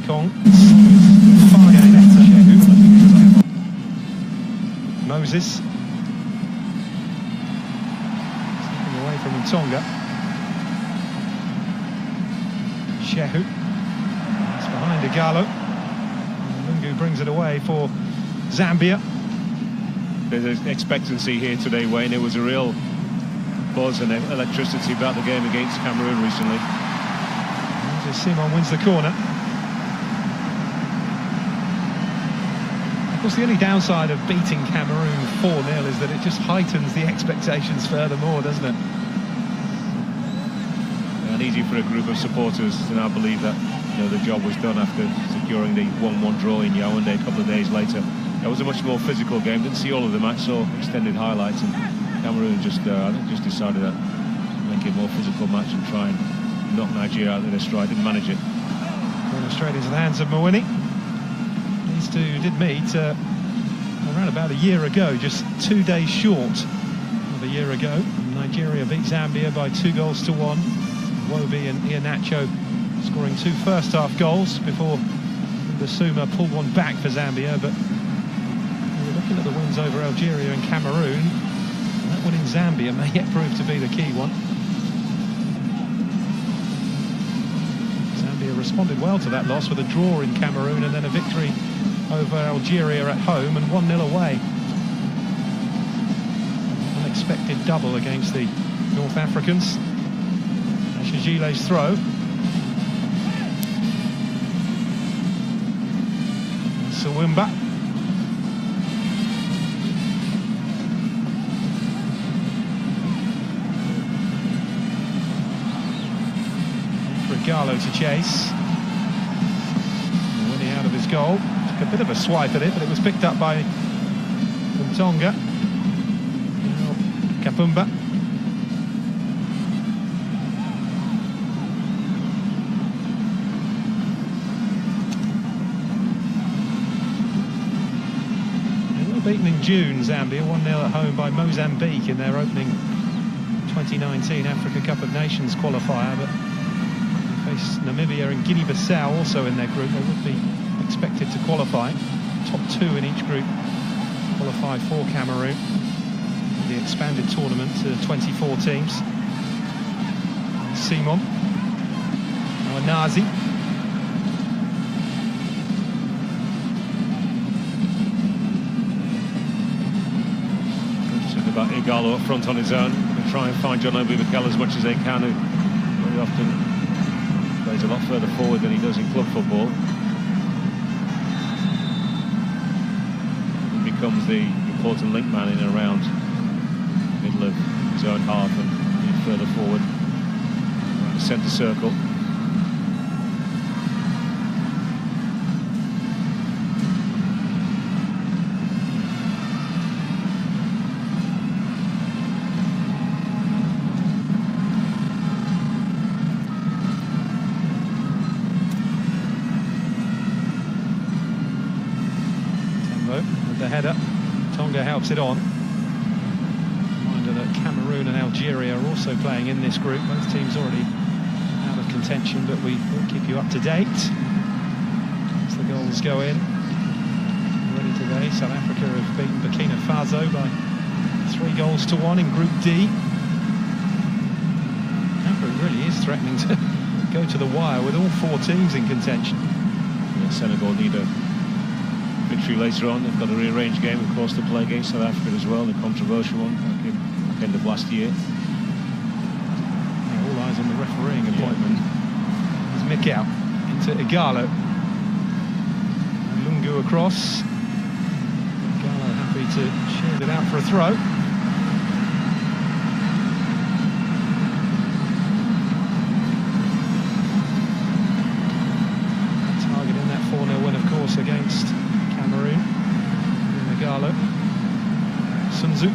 Kong. Moses. Slipping away from Tonga. Shehu. It's behind Igalo. Lungu brings it away for Zambia. There's an expectancy here today, Wayne. There was a real buzz and electricity about the game against Cameroon recently. Simon wins the corner. Of course, the only downside of beating Cameroon 4-0 is that it just heightens the expectations furthermore, doesn't it? And easy for a group of supporters to now believe that the job was done after securing the 1-1 draw in Yaoundé a couple of days later. It was a much more physical game. Didn't see all of the match, saw extended highlights, and Cameroon just decided that make it a more physical match and try and knock Nigeria out of their stride. Didn't manage it. Going straight into the hands of Mwini. These two did meet around about a year ago, just 2 days short of a year ago. Nigeria beat Zambia by 2-1. Wobi and Iheanacho scoring 2 first-half goals before Basuma pulled one back for Zambia. But we're looking at the wins over Algeria and Cameroon. That one in Zambia may yet prove to be the key one. Zambia responded well to that loss with a draw in Cameroon and then a victory over Algeria at home and 1-0 away. Unexpected double against the North Africans. Shajile's throw. Sawimba. For Igalo to chase. Winning out of his goal. Took a bit of a swipe at it, but it was picked up by Tonga. Kapumba. Beaten in June, Zambia 1-0 at home by Mozambique in their opening 2019 Africa Cup of Nations qualifier, but they face Namibia and Guinea-Bissau also in their group. They would be expected to qualify. Top 2 in each group qualify for Cameroon. The expanded tournament to 24 teams. Simon. Now Nazi. About Igalo up front on his own and try and find John Obi Mikel as much as they can, who very often plays a lot further forward than he does in club football. He becomes the important link man in and around the middle of his own half and further forward around the centre circle. With the header, Tonga helps it on. Reminder that Cameroon and Algeria are also playing in this group. Both teams already out of contention, but we will keep you up to date as the goals go in. Already today, South Africa have beaten Burkina Faso by 3-1 in Group D. Cameroon really is threatening to go to the wire with all 4 teams in contention. Yeah, Senegal need a victory later on. They've got a rearranged game, of course, to play against South Africa as well, the controversial one back in the end of last year. Yeah, all eyes on the refereeing appointment. There's Mikel into Igalo. And Lungu across. Igalo happy to shield it out for a throw. Targeting that 4-0 win, of course, against Cameroon. Igalo. Sun Tzu.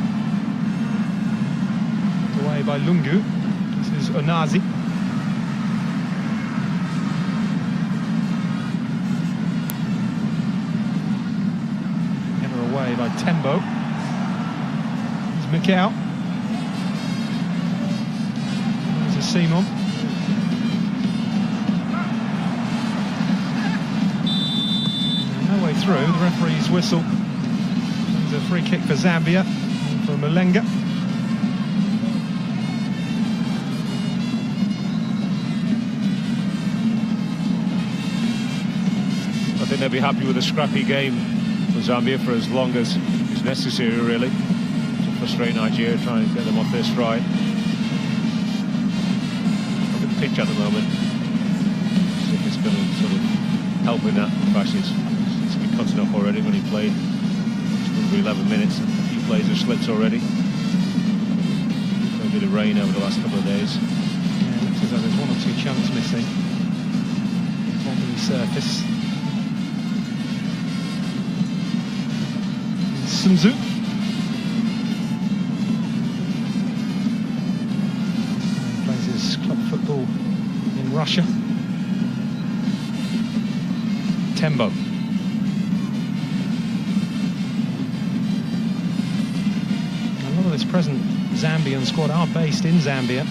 Away by Lungu. This is Onazi. Header away by Tembo. There's Mikel. There's a Simon. through. The referee's whistle. It's a free kick for Zambia, for Mulenga. I think they'll be happy with a scrappy game for Zambia for as long as is necessary, really, to frustrate Nigeria, try and get them off their stride. Look at the pitch at the moment. See if it's going to sort of help in that fashion. It's been cutting off already when he played. It's under 11 minutes. A few plays have slipped already. A bit of rain over the last couple of days. Yeah, it looks as though there's one or two chunks missing on the surface. Sunzu. Plays his club football in Russia. Tembo. A lot of this present Zambian squad are based in Zambia.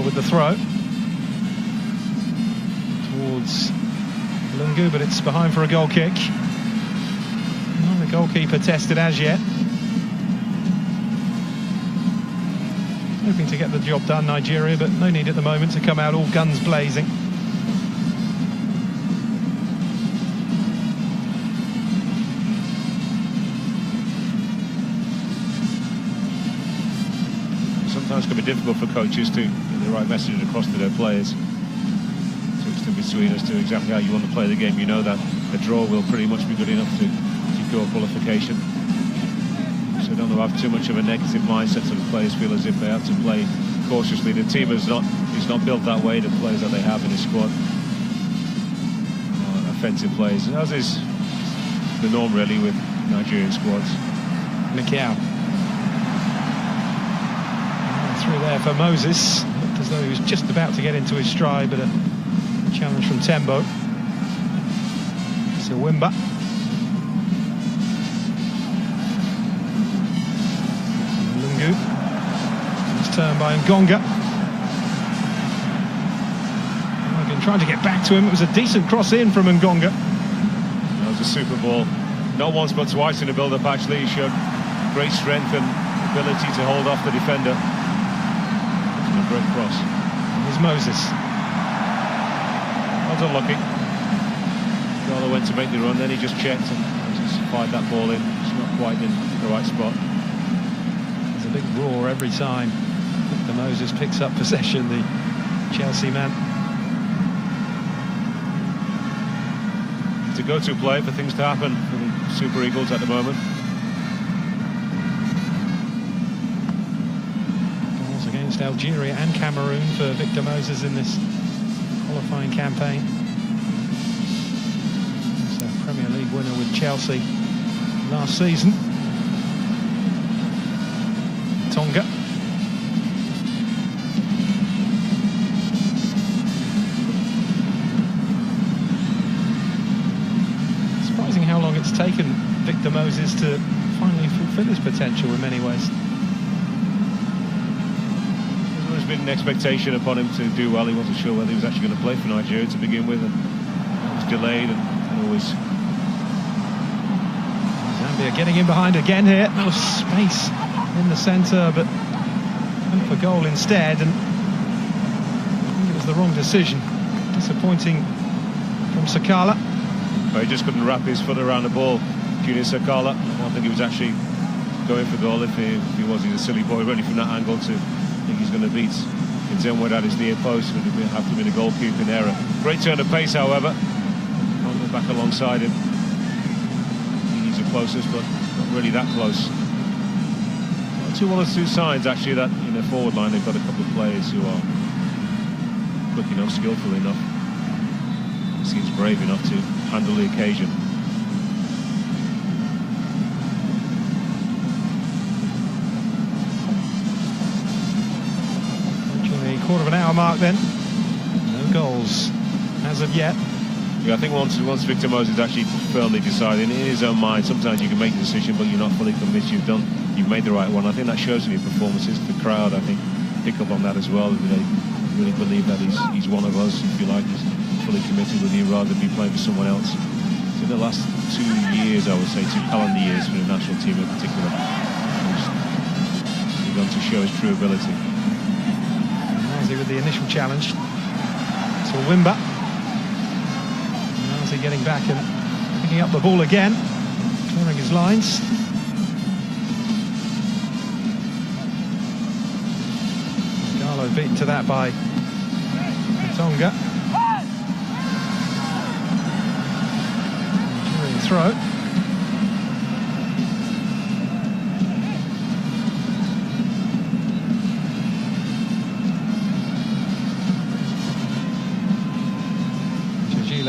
With the throw towards Lungu, but it's behind for a goal kick. Not the goalkeeper tested as yet. Hoping to get the job done, Nigeria, but no need at the moment to come out all guns blazing. Sometimes it can be difficult for coaches to get the right message across to their players, to distinguish between as to exactly how you want to play the game. You know that a draw will pretty much be good enough to secure qualification. So don't have too much of a negative mindset, so the players feel as if they have to play cautiously. The team is not built that way, the players that they have in the squad. Offensive players, as is the norm really with Nigerian squads. Mikau. Through there for Moses. Looked as though he was just about to get into his stride, but a challenge from Tembo. So Wimba. Lungu. It's turned by Ngonga. Morgan trying to get back to him. It was a decent cross in from Ngonga. That was a super ball. Not once but twice in the build-up actually. He showed great strength and ability to hold off the defender. A great cross. Here's Moses. Not unlucky. Gala went to make the run, then he just checked and just fired that ball in. It's not quite in the right spot. There's a big roar every time Victor Moses picks up possession, the Chelsea man. It's a go-to play for things to happen for the Super Eagles at the moment. Against Algeria and Cameroon for Victor Moses in this qualifying campaign. He's a Premier League winner with Chelsea last season. Tonga. Surprising how long it's taken Victor Moses to finally fulfill his potential in many ways. There's been an expectation upon him to do well. He wasn't sure whether he was actually going to play for Nigeria to begin with, and it was delayed and always. Zambia getting in behind again here. No space in the centre, but went for goal instead, and I think it was the wrong decision. Disappointing from Sakala. But he just couldn't wrap his foot around the ball. Junior Sakala. I don't think he was actually going for goal. If he was, he's a silly boy running from that angle to. I think he's going to beat Nzemwe at his near post, and it will have to be the goalkeeping error. Great turn of pace, however. Can't go back alongside him. He's the closest, but not really that close. Well, two sides actually that in their forward line they've got a couple of players who are quick enough, skillful enough. He seems brave enough to handle the occasion. Quarter of an hour mark then. No goals as of yet. Yeah, I think once Victor Moses actually firmly decided in his own mind, sometimes you can make a decision, but you're not fully convinced you've made the right one. I think that shows in your performances. The crowd, I think, pick up on that as well. They really believe that he's one of us, if you like. He's fully committed with you rather than be playing for someone else. So in the last 2 years, I would say, 2 calendar years for the national team in particular, he's begun to show his true ability. Nazi with the initial challenge to Wimber. Nazi getting back and picking up the ball again, clearing his lines. Garlo beaten to that by Tonga. During throw.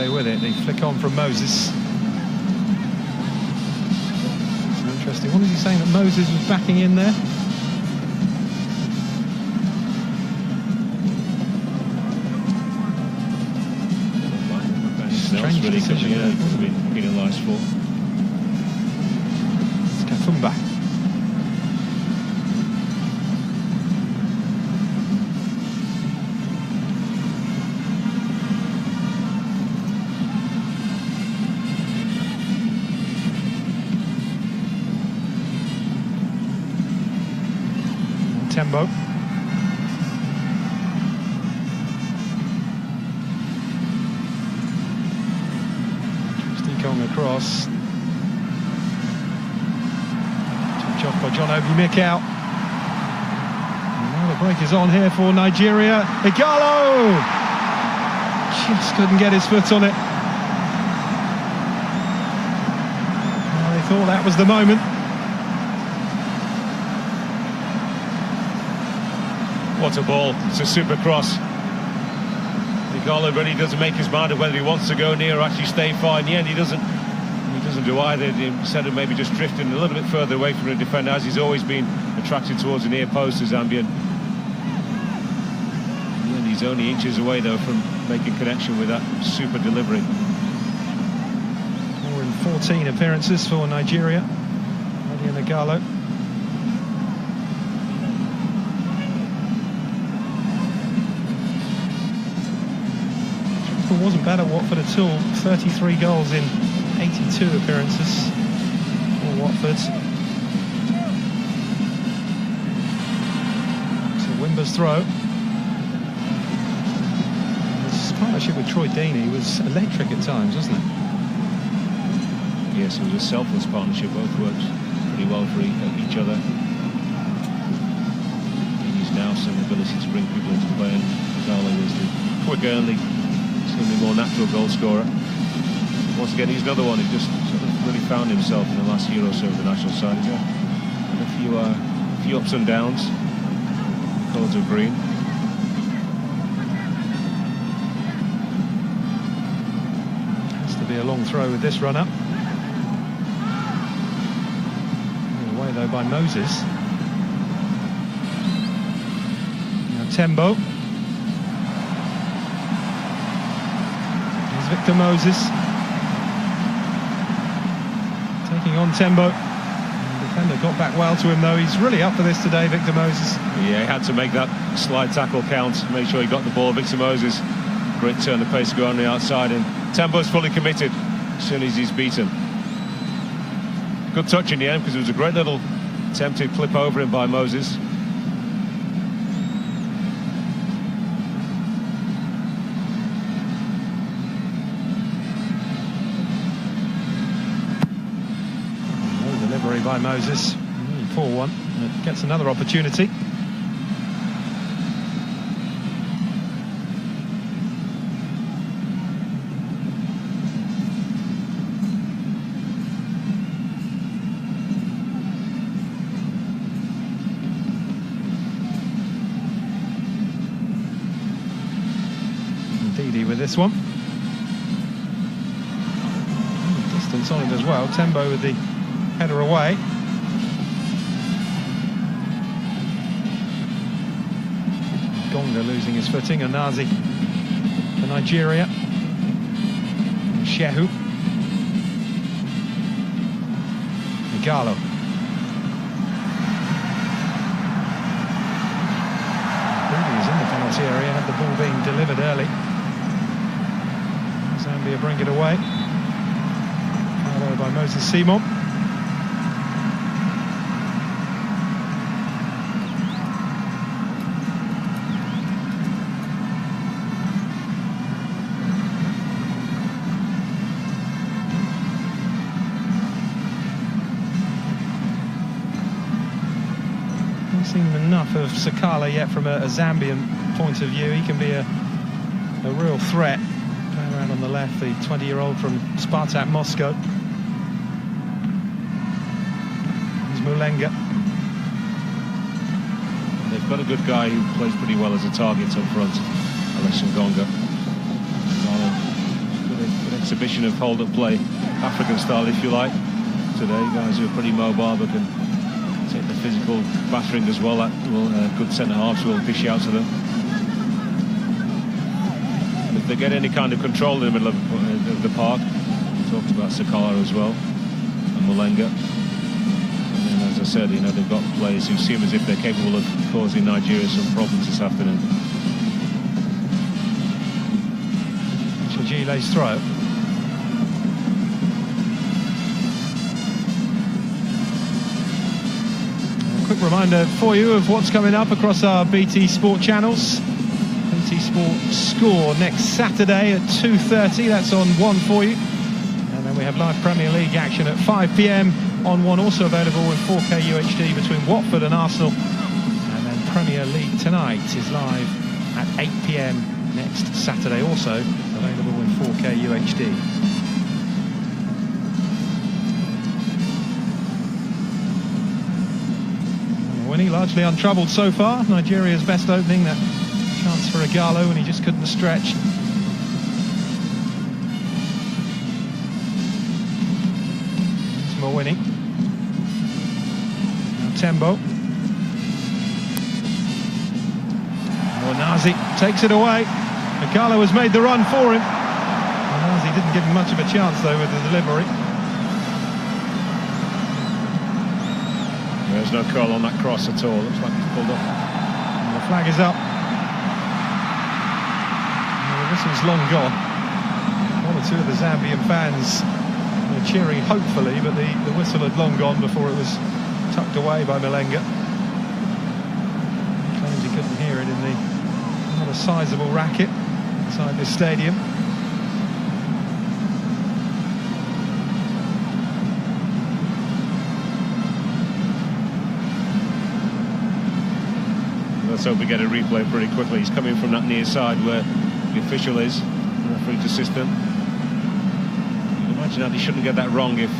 With it, they flick on from Moses. It's interesting. What is he saying that Moses was backing in there? Strange really decision. Penalised for. It's Kafumba. Tembo. Stikong across. Touch off by John Obi Mikel. Now the break is on here for Nigeria. Igalo! Just couldn't get his foot on it. Well, they thought that was the moment. What a ball. It's a super cross. Igalo really doesn't make his mind of whether he wants to go near or actually stay far. In the end, he doesn't do either. Instead of maybe just drifting a little bit further away from the defender, as he's always been attracted towards the near post to ZAMBIA. And he's only inches away, though, from making connection with that super delivery. 4 in 14 appearances for Nigeria. Adian Igalo. Wasn't bad at Watford at all. 33 goals in 82 appearances for Watford. So Wimber's throw. His partnership with Troy Deeney was electric at times, wasn't it? Yes, it was a selfless partnership. Both worked pretty well for each other. He's now some ability to bring people into play, and Igalo was the quick, early, seemingly more natural goal scorer. Once again, he's another one who just sort of really found himself in the last year or so of the national side. He's had a few ups and downs, colours of green. Has to be a long throw with this run-up. Away though by Moses. Now Tembo. Victor Moses taking on Tembo. The defender got back well to him though. He's really up for this today, Victor Moses. Yeah, he had to make that slide tackle count, make sure he got the ball. Victor Moses, great turn of pace to go on the outside, and Tembo's fully committed as soon as he's beaten. Good touch in the end, because it was a great little attempted clip over him by Moses. By Moses, poor one. It gets another opportunity. Ndidi with this one. Distance on it as well. Tembo with the header away. Gonga losing his footing, and Nazi for Nigeria. Shehu. Igalo. He was in the penalty area had the ball been delivered early. Zambia bring it away. Followed by Moses Simon. Seen enough of Sakala yet from a Zambian point of view. He can be a real threat. Playing around on the left, the 20-year-old from Spartak Moscow. Here's Mulenga. They've got a good guy who plays pretty well as a target up front, Alessio Gonga. Good exhibition of hold-up play, African style if you like. Today, guys who are pretty mobile but can take the physical battering as well. That will good centre-halves will dish out to them. If they get any kind of control in the middle of the park, we talked about Sakala as well, and Mulenga. And then, as I said, you know, they've got players who seem as if they're capable of causing Nigeria some problems this afternoon. Chijile's throw. Quick reminder for you of what's coming up across our BT Sport channels. BT Sport Score next Saturday at 2:30. That's on One for you. And then we have live Premier League action at 5 p.m. on One, also available in 4K UHD between Watford and Arsenal. And then Premier League tonight is live at 8 p.m. next Saturday, also available in 4K UHD. Largely untroubled so far. Nigeria's best opening, that chance for Igalo, and he just couldn't stretch. It's Mawini. Now Tembo. Nazi takes it away. Igalo has made the run for him. Nazi didn't give him much of a chance though with the delivery. There's no curl on that cross at all. Looks like he's pulled up. And the flag is up. And the whistle's long gone. One or two of the Zambian fans were cheering hopefully, but the whistle had long gone before it was tucked away by Mulenga. He claims he couldn't hear it in the rather sizable racket inside this stadium. Let's hope we get a replay pretty quickly. He's coming from that near side where the official is, the referee's assistant. You can imagine that he shouldn't get that wrong if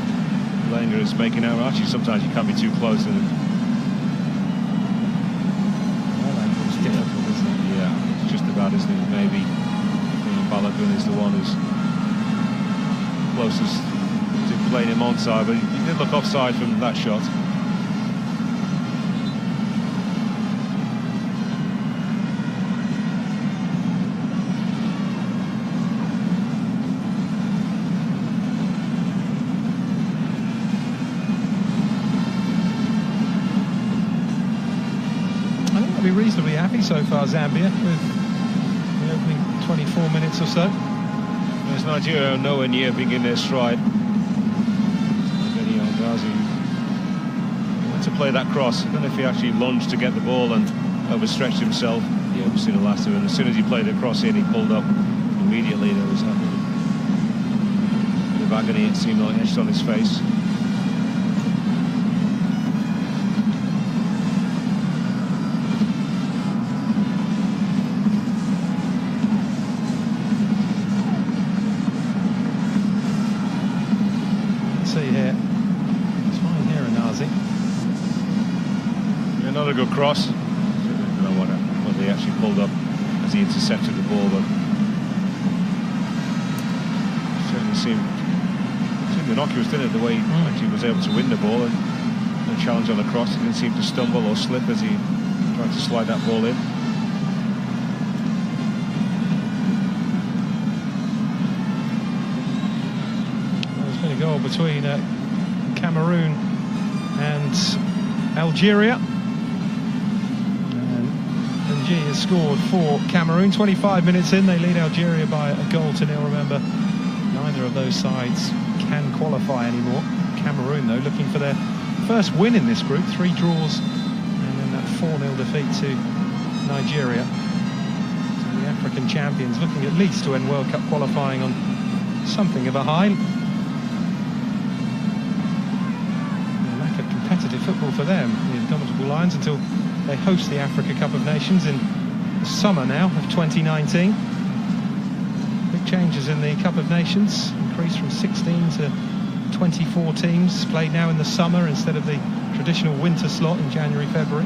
Langer is making out. Actually, sometimes you can't be too close to them. It's difficult, isn't it? Yeah, it's just about, isn't it? Maybe Balogun is the one who's closest to playing him onside, but he did look offside from that shot. Be reasonably happy so far, Zambia, with the opening 24 minutes or so. There's Nigeria nowhere near being in their stride. Gazi went to play that cross. I don't know if he actually lunged to get the ball and overstretched himself. He obviously the last of it. And as soon as he played the cross in, he pulled up immediately. There was a bit of agony, it seemed like, etched on his face. Another good cross. I don't know what they actually pulled up as he intercepted the ball, but certainly seemed innocuous, didn't it? The way he actually was able to win the ball and no challenge on the cross. He didn't seem to stumble or slip as he tried to slide that ball in. well between Cameroon and Algeria. And G has scored for Cameroon. 25 minutes in, they lead Algeria by a goal to nil. Remember, neither of those sides can qualify anymore. Cameroon, though, looking for their first win in this group. 3 draws and then that 4-0 defeat to Nigeria. So the African champions looking at least to end World Cup qualifying on something of a high. A lack of competitive football for them, the Indomitable Lions, until they host the Africa Cup of Nations in the summer now of 2019. Big changes in the Cup of Nations, increased from 16 to 24 teams, played now in the summer instead of the traditional winter slot in January, February.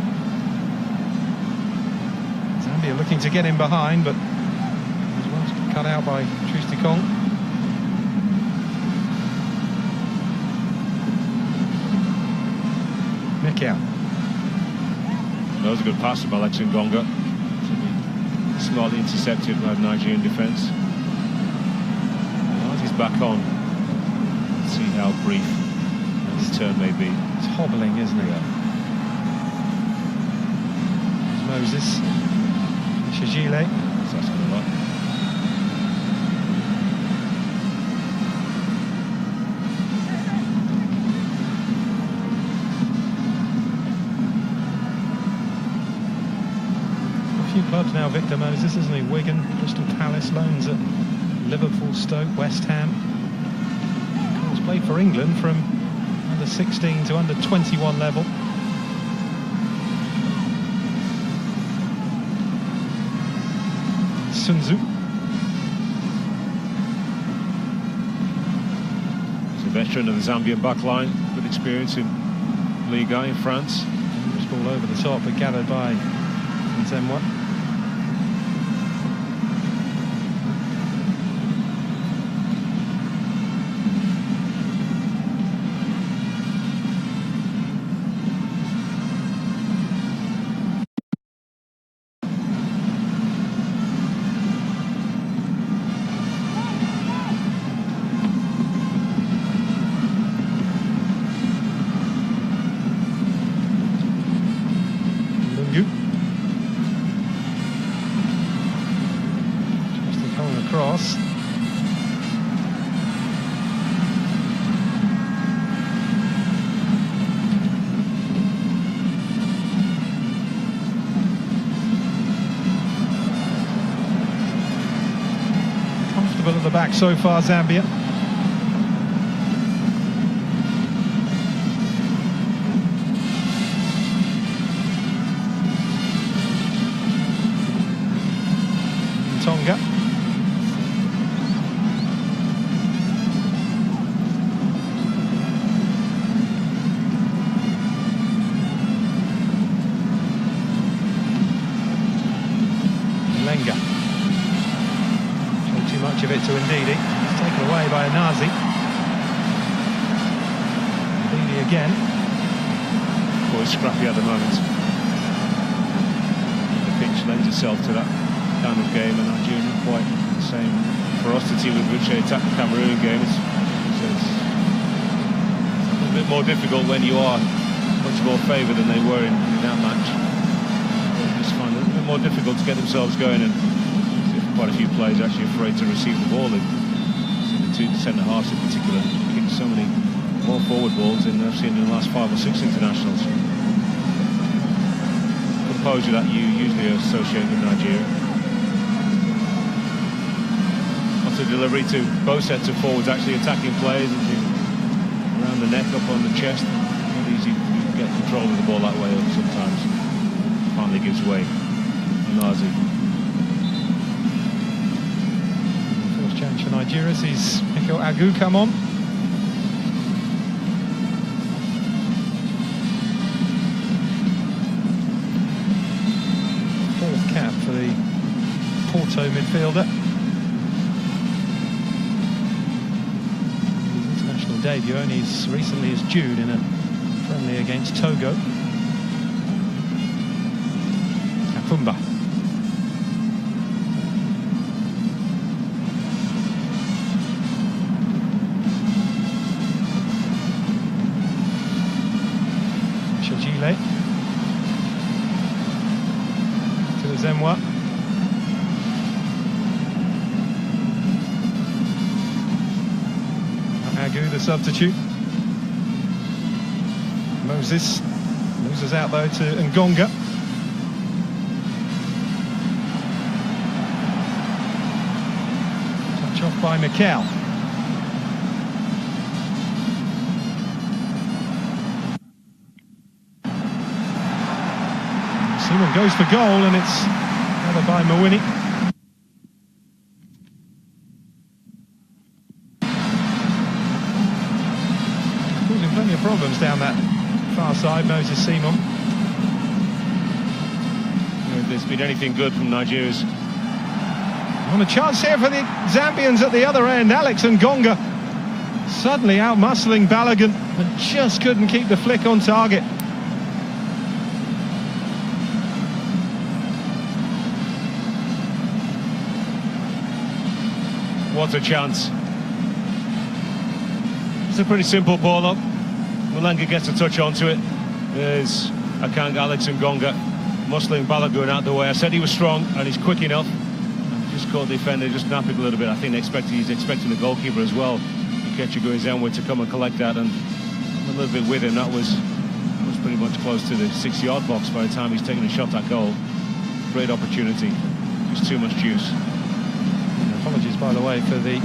Zambia looking to get in behind, but as well cut out by Troost-Ekong. Mikel. That was a good pass from Alex Ngonga. Smartly intercepted by the Nigerian defence. He's back on. Let's see how brief his turn may be. It's hobbling, isn't it? Yeah. Moses. Shajile. So that's going to work. Clubs now, Victor Moses, isn't he? Wigan, Crystal Palace, loans at Liverpool, Stoke, West Ham. Of course, played for England from under 16 to under 21 level. Sun Tzu. He's a veteran of the Zambian backline, good experience in Liga in France. Just ball over the top, but gathered by Nzemwa. Cross. Comfortable at the back so far, Zambia. Tonga. Too much of it to Ndidi. It's taken away by Anazi. Ndidi again. Boy, scrappy at the moment. The pitch lends itself to that kind of game, and Nigeria not quite the same ferocity with which they attack the Cameroon game. It's a bit more difficult when you are much more favoured than they were in that match. They just find it a bit more difficult to get themselves going, and quite a few players actually afraid to receive the ball. The two centre-halves in particular kicked so many more forward balls than I've seen in the last 5 or 6 internationals. Composure that you usually associate with Nigeria. Lots of delivery to both sets of forwards, actually attacking players around the neck, up on the chest. Not easy to get control of the ball that way sometimes. Finally gives way. Nazi. Change for Nigeria sees Mikel Agu come on. Fourth cap for the Porto midfielder. His international debut only as recently as June in a friendly against Togo. Kapumba. Gile. To the Zemwa. Agu, the substitute. Moses loses out though to Ngonga. Touch off by Mikel. Simon goes for goal, and it's headed by Mawini. Causing plenty of problems down that far side, Moses Simon. If there's been anything good from Nigeria's. On a chance here for the Zambians at the other end. Alex Ngonga suddenly out-muscling Balogun, and just couldn't keep the flick on target. What a chance. It's a pretty simple ball up. Mulenga gets a touch onto it. There's Alex Ngonga muscling Balogun out the way. I said he was strong and he's quick enough. Just caught the defender, just napping a little bit. I think he's expecting the goalkeeper as well, Ikechukwu Ezenwa, to come and collect that, and a little bit with him. That was pretty much close to the 6-yard box by the time he's taken a shot at goal. Great opportunity, just too much juice. Apologies, by the way, for the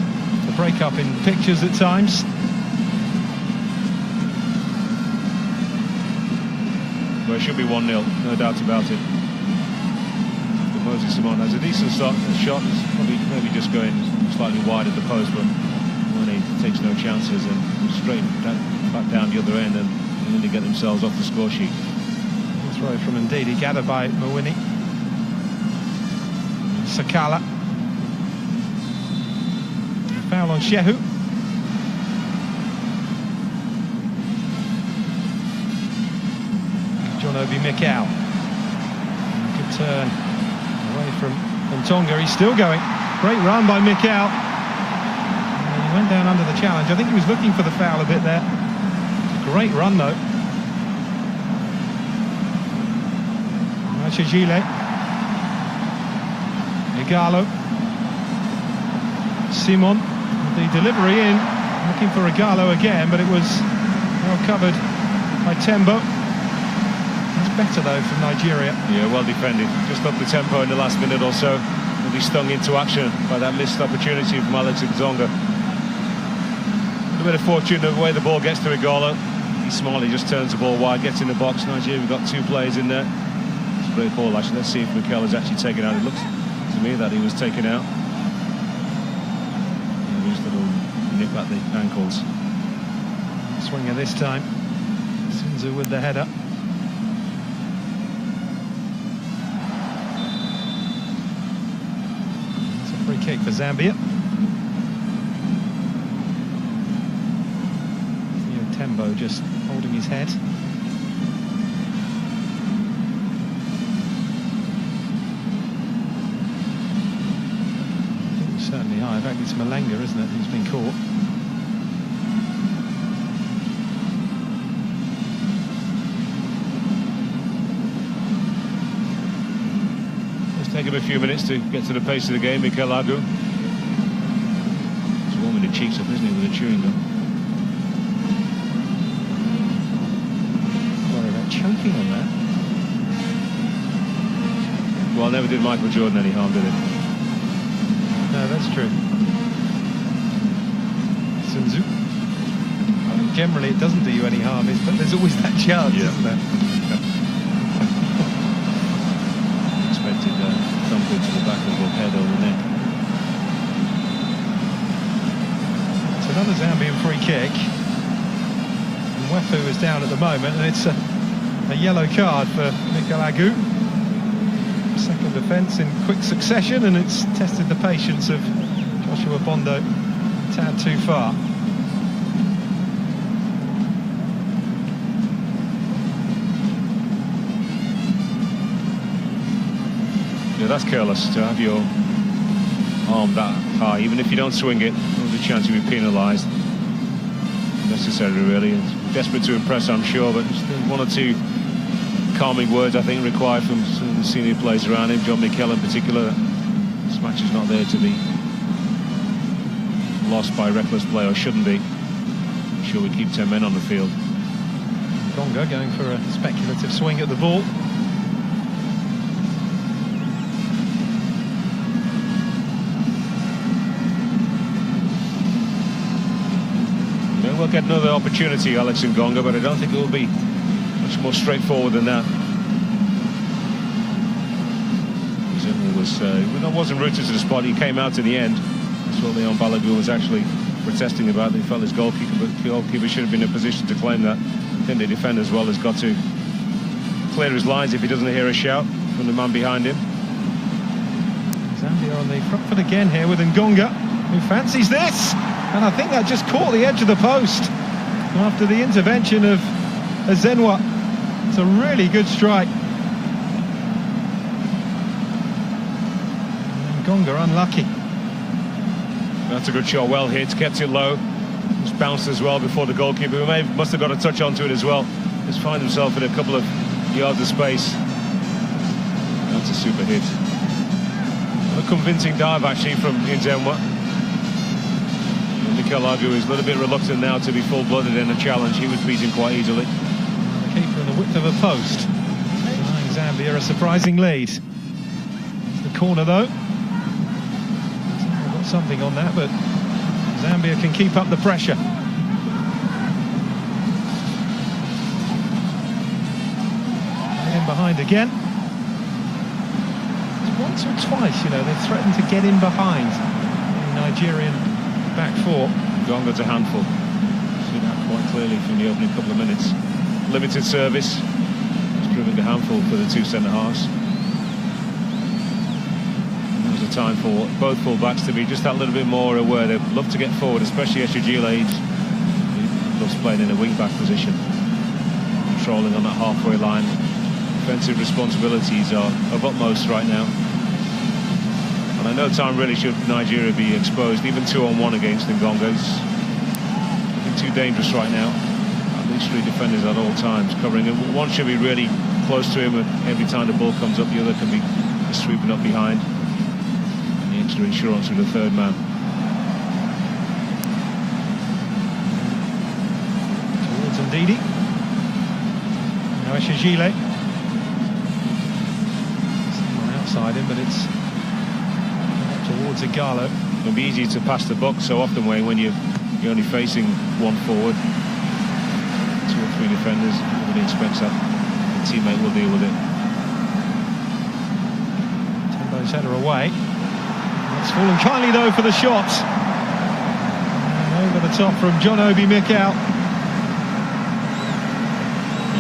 break-up in pictures at times. Well, it should be 1-0, no doubt about it. Moses Simon has a decent shot. It's probably maybe just going slightly wide at the post, but when he takes no chances and straight back down the other end, and nearly get themselves off the score sheet. Throw from Ndidi, gathered by Mawini. Sakala. Foul on Shehu. John Obi Mikel. Good turn away from Tonga. He's still going. Great run by Mikel. He went down under the challenge. I think he was looking for the foul a bit there. Great run though. Gile. Igalo. Simon. The delivery in, looking for Igalo again, but it was well covered by Tembo. It's better though from Nigeria. Yeah, well defended. Just up the tempo in the last minute or so. And he stung into action by that missed opportunity from Alex Ngonga. A bit of fortune the way the ball gets to Igalo. He's small, he just turns the ball wide, gets in the box. Nigeria, we've got 2 players in there. It's a great ball actually. Let's see if Mikel is actually taken out. It looks to me that he was taken out. Nip at the ankles. Swinger this time. Sinzu with the header. It's a free kick for Zambia. Tembo just holding his head. Certainly high. In fact, it's Malenga, isn't it, who's been caught. Let's take him a few minutes to get to the pace of the game. Mikel Agu. He's warming the cheeks up, isn't he, with a chewing gum? Worry about choking on that. Well, never did Michael Jordan any harm, did it? No, that's true. Sinzu. I think generally it doesn't do you any harm, but there's always that chance, isn't there? Expected thump into the back of the head or the neck. It's another Zambian free kick. And Wefu is down at the moment, and it's a yellow card for Mikel Agu. Second offence in quick succession, and it's tested the patience of Joshua Bondo a tad too far. Yeah, that's careless to have your arm that high. Even if you don't swing it, there's a chance you'll be penalised. Necessary, really. It's desperate to impress, I'm sure, but just 1 or 2 calming words, I think, required from some of the senior players around him. John Mikel in particular. This match is not there to be lost by a reckless play, or shouldn't be. I'm sure we keep 10 men on the field. Gonga going for a speculative swing at the ball. We'll get another opportunity, Alex and Gonga, but I don't think it will be much more straightforward than that. He wasn't rooted to the spot. He came out in the end. That's what Leon Balaguer was actually protesting about. They felt his goalkeeper should have been in a position to claim that. I think the defender as well has got to clear his lines if he doesn't hear a shout from the man behind him. Zambia on the front foot again here with Ngonga, who fancies this. And I think that just caught the edge of the post after the intervention of Azenwa. It's a really good strike. Ngonga unlucky. That's a good shot, well hit, kept it low. Just bounced as well before the goalkeeper, who must have got a touch onto it as well. Just find himself in a couple of yards of space. That's a super hit. A convincing dive actually from Azenwa. Mikel Agu is a little bit reluctant now to be full-blooded in a challenge. He was beaten quite easily. The keeper in the width of a post, denying Zambia a surprising lead. It's the corner though. Got something on that, but Zambia can keep up the pressure. In behind again. Once or twice, you know, they've threatened to get in behind the Nigerian back four. Gonga's a handful. See that quite clearly from the opening couple of minutes. Limited service. It's proving a handful for the two centre-halves. There was a time for both full-backs to be just that little bit more aware. They'd love to get forward, especially Eshajile. He loves playing in a wing-back position. Controlling on that halfway line. Defensive responsibilities are of utmost right now. And I know time really should Nigeria be exposed, even 2-on-1 against Ngonga. He's too dangerous right now. At least three defenders at all times covering him. One should be really close to him, and every time the ball comes up, the other can be sweeping up behind. And the extra insurance with the third man. Towards Ndidi. Now Eshajile. Someone outside him, but it's towards Igalo. It'll be easy to pass the buck so often, Wayne, when you're only facing one forward, two or three defenders. Nobody expects that the teammate will deal with it. Tembo's header away. It's fallen kindly though for the shot. And over the top from John Obi Mikel.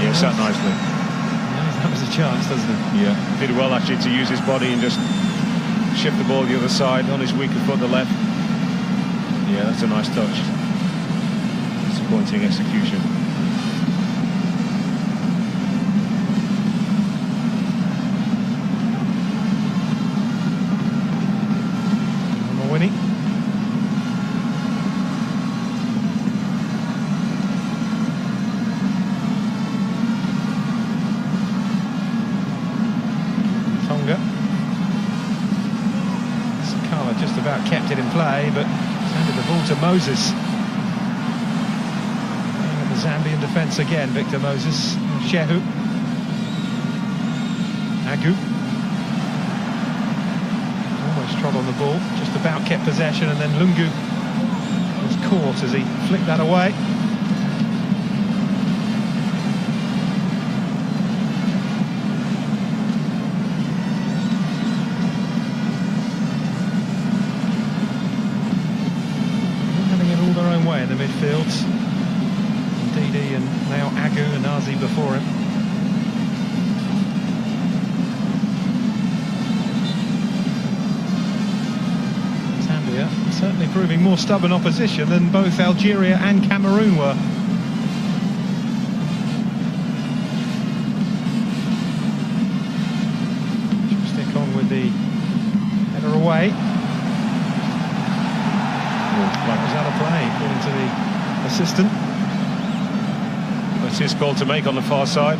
Yes, that nicely. That was a chance, doesn't it? Yeah, did well actually to use his body and just shift the ball the other side on his weaker foot, the left. Yeah, that's a nice touch. Disappointing execution. Winnie. Tonga. Sakala just about kept it in play, but handed the ball to Moses. The Zambian defence again, Victor Moses. Shehu. Agu. Almost trod on the ball, just about kept possession, and then Lungu was caught as he flicked that away. Having it all their own way in the midfield. Ndidi and now Agu and Nazi before him. Certainly proving more stubborn opposition than both Algeria and Cameroon were. Stick on with the header away. That was out of play, according to the assistant. That's his call to make on the far side.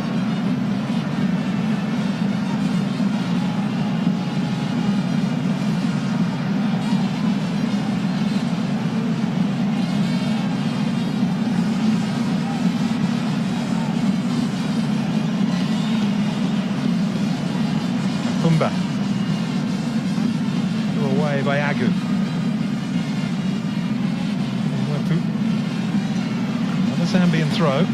Lumumba. Threw away by Agu. Another Zambian throw.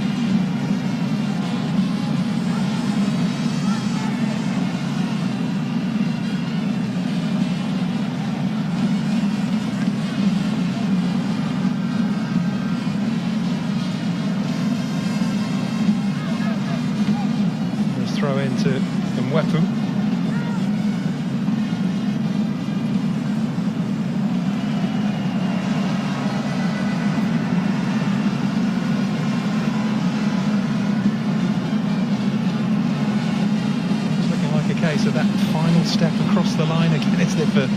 Throw into Mwepu. It's looking like a case of that final step across the line again, isn't it, for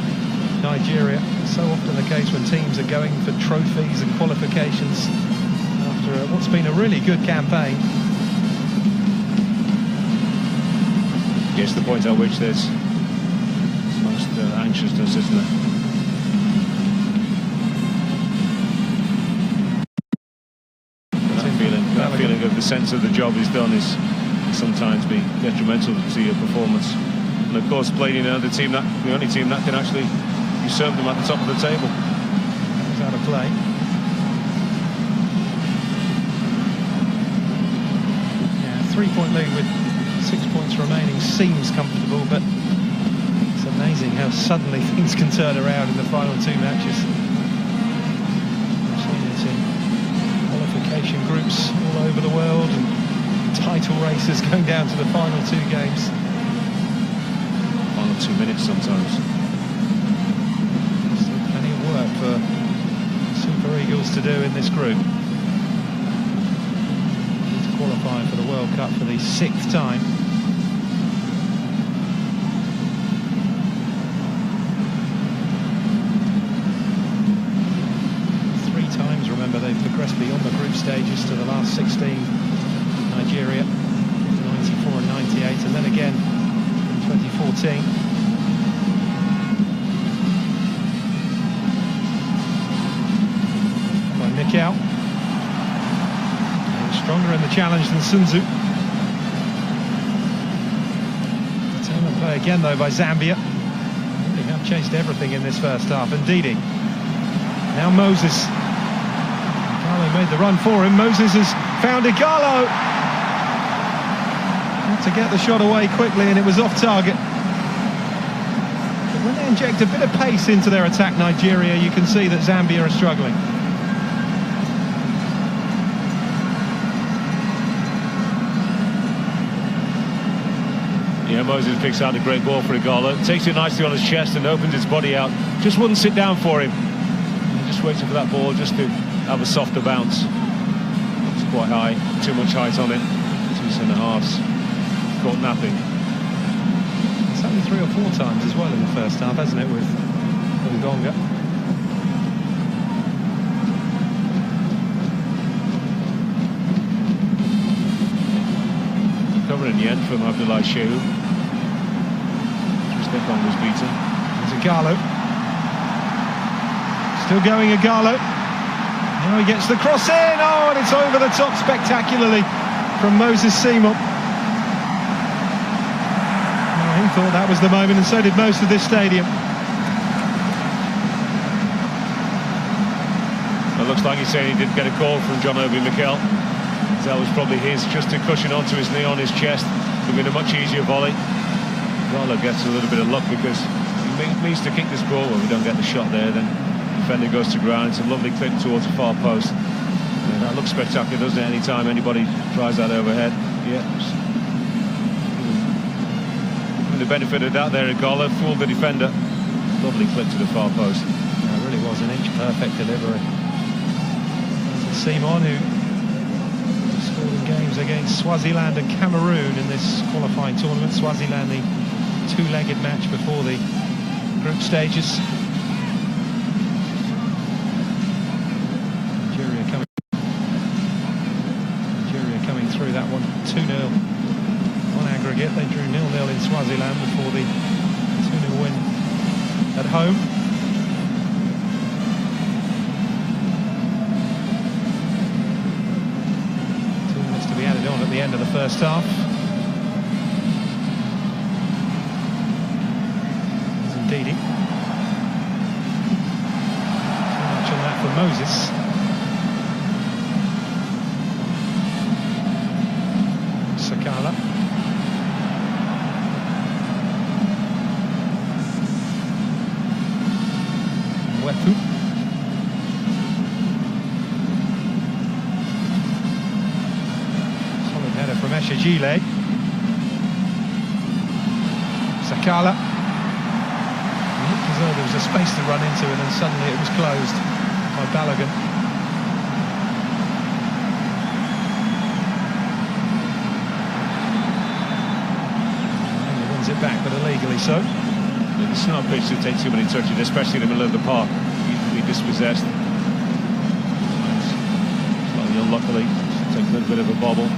Nigeria? So often the case when teams are going for trophies and qualifications after what's been a really good campaign. Yes, the point at which there's most anxiousness, isn't there? That feeling of the sense of the job is done is sometimes be detrimental to your performance. And of course, playing in another team, the only team that can actually usurp them at the top of the table. It's out of play. Yeah, 3-point lead with 6 points remaining seems comfortable, but it's amazing how suddenly things can turn around in the final two matches. We've seen it in qualification groups all over the world and title races going down to the final two games. Final 2 minutes sometimes. Still plenty of work for Super Eagles to do in this group. Qualifying for the World Cup for the 6th time. Three times, remember, they've progressed beyond the group stages to the last 16. Nigeria, 94 and 98, and then again in 2014. By Mikel. Stronger in the challenge than Sun Tzu. Determined play again though by Zambia. They have chased everything in this first half. And Didi. Now Moses. Igalo made the run for him. Moses has found Igalo. Had to get the shot away quickly and it was off target. But when they inject a bit of pace into their attack, Nigeria, you can see that Zambia are struggling. Yeah, Moses picks out a great ball for Igalo, takes it nicely on his chest and opens his body out. Just wouldn't sit down for him. Just waiting for that ball just to have a softer bounce. It's quite high, too much height on it. 2 centre-halves. Caught napping. It's only 3 or 4 times as well in the first half, hasn't it, with Ngonga? Cover in the end from Abdoulaye Shehu. Stefan was beaten. There's Igalo. Still going Igalo. Now he gets the cross in. Oh, and it's over the top spectacularly from Moses Simon. Oh, he thought that was the moment, and so did most of this stadium. It looks like he's saying he did get a call from John Obi Mikel. That was probably his, just to cushion onto his knee on his chest. It would have been a much easier volley. Igalo gets a little bit of luck because he needs to kick this ball. When we don't get the shot there, then the defender goes to ground. It's a lovely clip towards the far post. And that looks spectacular, doesn't it? Any time anybody tries that overhead. Yeah. And the benefit of that there, Igalo fooled the defender. Lovely clip to the far post. Yeah, it really was an inch-perfect delivery. Simon, who scored in games against Swaziland and Cameroon in this qualifying tournament. Swaziland, the two-legged match before the group stages. Nigeria coming through that one 2-0 on aggregate. They drew 0-0 in Swaziland before the 2-0 win at home. At the end of the first half. Ndidi. Too much on that for Moses. Sakala. Wepu. Solid header from Eshajile. Sakala. He looked as though there was a space to run into, and then suddenly it was closed by Balogun. He wins it back, but illegally so. It's not a pitch to take too many touches, especially in the middle of the park. Easily dispossessed. Slightly unluckily, take a little bit of a bobble.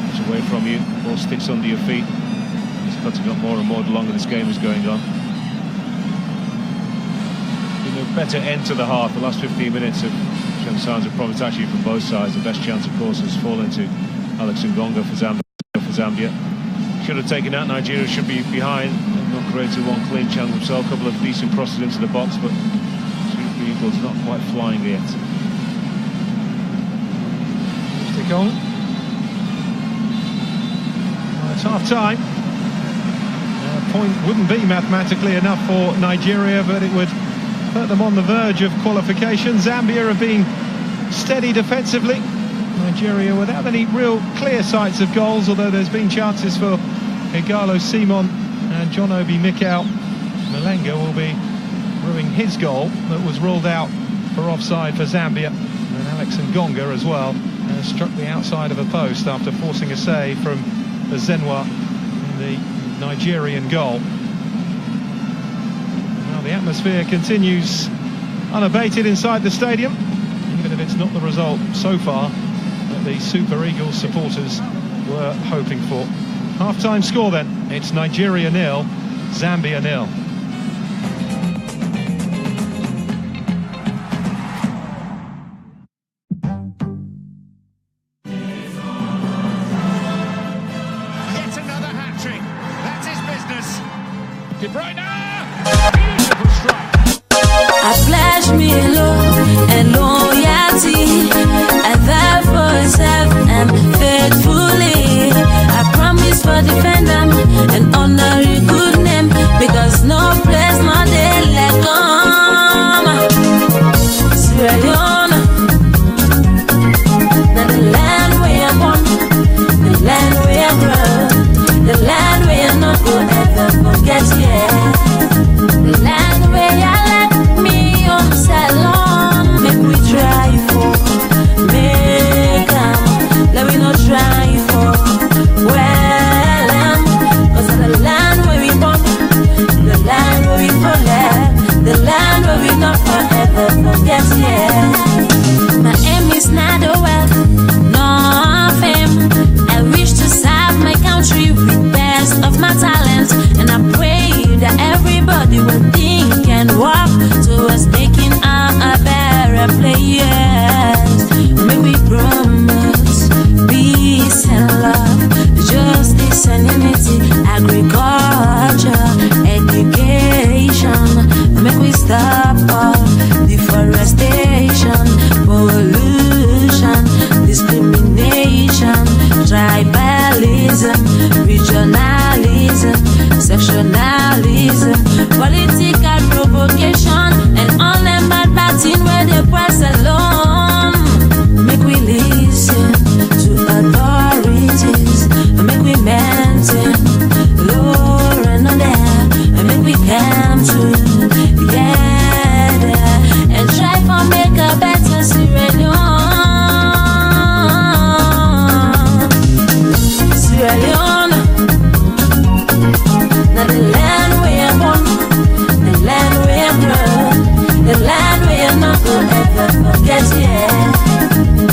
It's away from you, ball sticks under your feet. It's cutting up more and more the longer this game is going on. Been a better end to the half. The last 15 minutes have shown signs of promise actually from both sides. The best chance, of course, has fallen to Alex Ngonga for Zambia. Should have taken out. Nigeria should be behind. Not created one clean chance himself. A couple of decent crosses into the box, but Super Eagles not quite flying yet. Stick on. Well, it's half time. A point wouldn't be mathematically enough for Nigeria, but it would put them on the verge of qualification. Zambia have been steady defensively. Nigeria without any real clear sights of goals, although there's been chances for Igalo Simon and John Obi Mikel. Malenga will be ruining his goal that was ruled out for offside for Zambia. And Alex Ngonga as well struck the outside of a post after forcing a save from Zenwa in the Nigerian goal. Now the atmosphere continues unabated inside the stadium, even if it's not the result so far that the Super Eagles supporters were hoping for. Half-time score then, it's Nigeria 0, Zambia 0. Yet another hat-trick, that's his business. De Bruyne! I pledge me love and loyalty. I vow for myself and faithfully. I promise for defend them and honor your good name, because no place, no day let come. Sierra Leone, now the land where I'm born, the land where I grow, the land where I'm not gonna ever forget, yeah. The land where I let me on salon, make we try for, make let we not try for, well, cause the land where we born, the land where we collect, the land where we not forever forget, yeah. My aim is not the wealth, no fame. I wish to serve my country with best of my talents, and I pray that everybody will think and walk towards making a better place. May we promise peace and love, justice and unity, agriculture, education. Make we stop all deforestation, pollution, discrimination, tribalism, regionalism, sectionalism, political provocation, and all them bad things where they press alone. Make we listen to authorities, make we maintain law and order, and make we come together and try for make a better Sierra Leone. Sierra Leone, now the land where I'm born, the land where I'm grown, the land where I'm not gonna ever forget, yeah.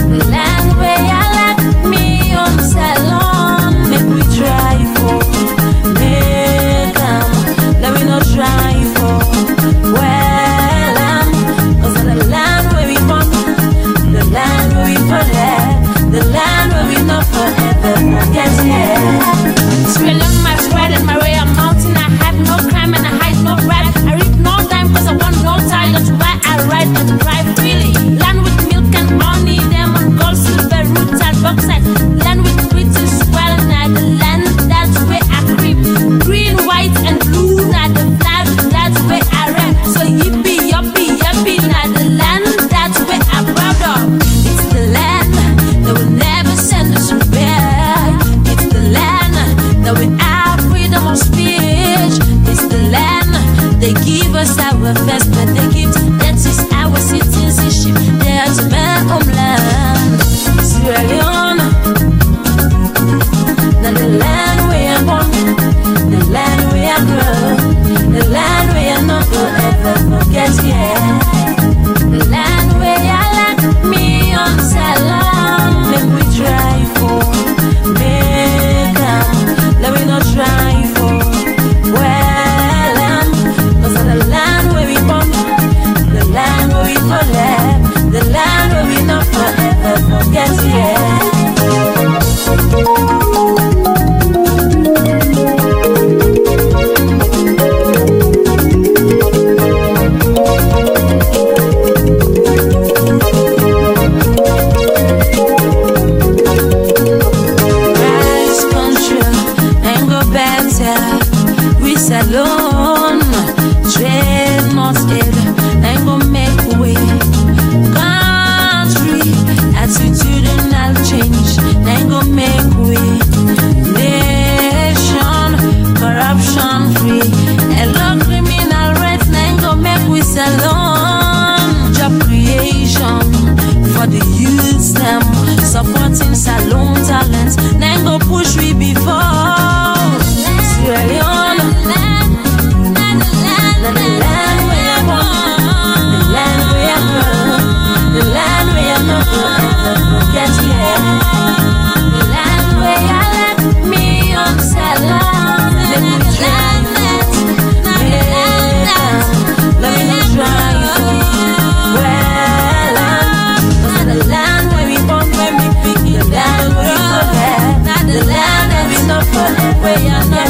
The land where I let me on salon, make we try for, make let we not try for, well, cause the land where we born, the land where we collect, the land where we not forever forget, yeah. Spread on my spread and my way, I'm mountain, I have no crime and I hide no breath.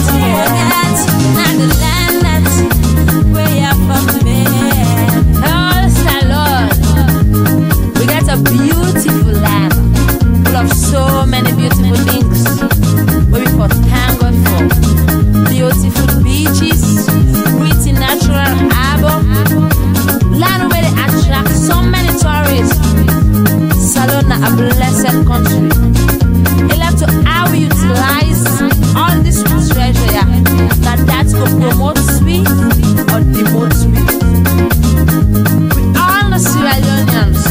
forget, not the land that's way up from me. Oh, Lord, we got a beautiful land full of so many beautiful things. Where we for thank God for beautiful beaches, pretty natural harbor, land where they attract so many tourists. Salona, a blessed country. It left to how we utilize all this treasure, yeah. That will promote me or demote me. We all the Sierra Leoneans.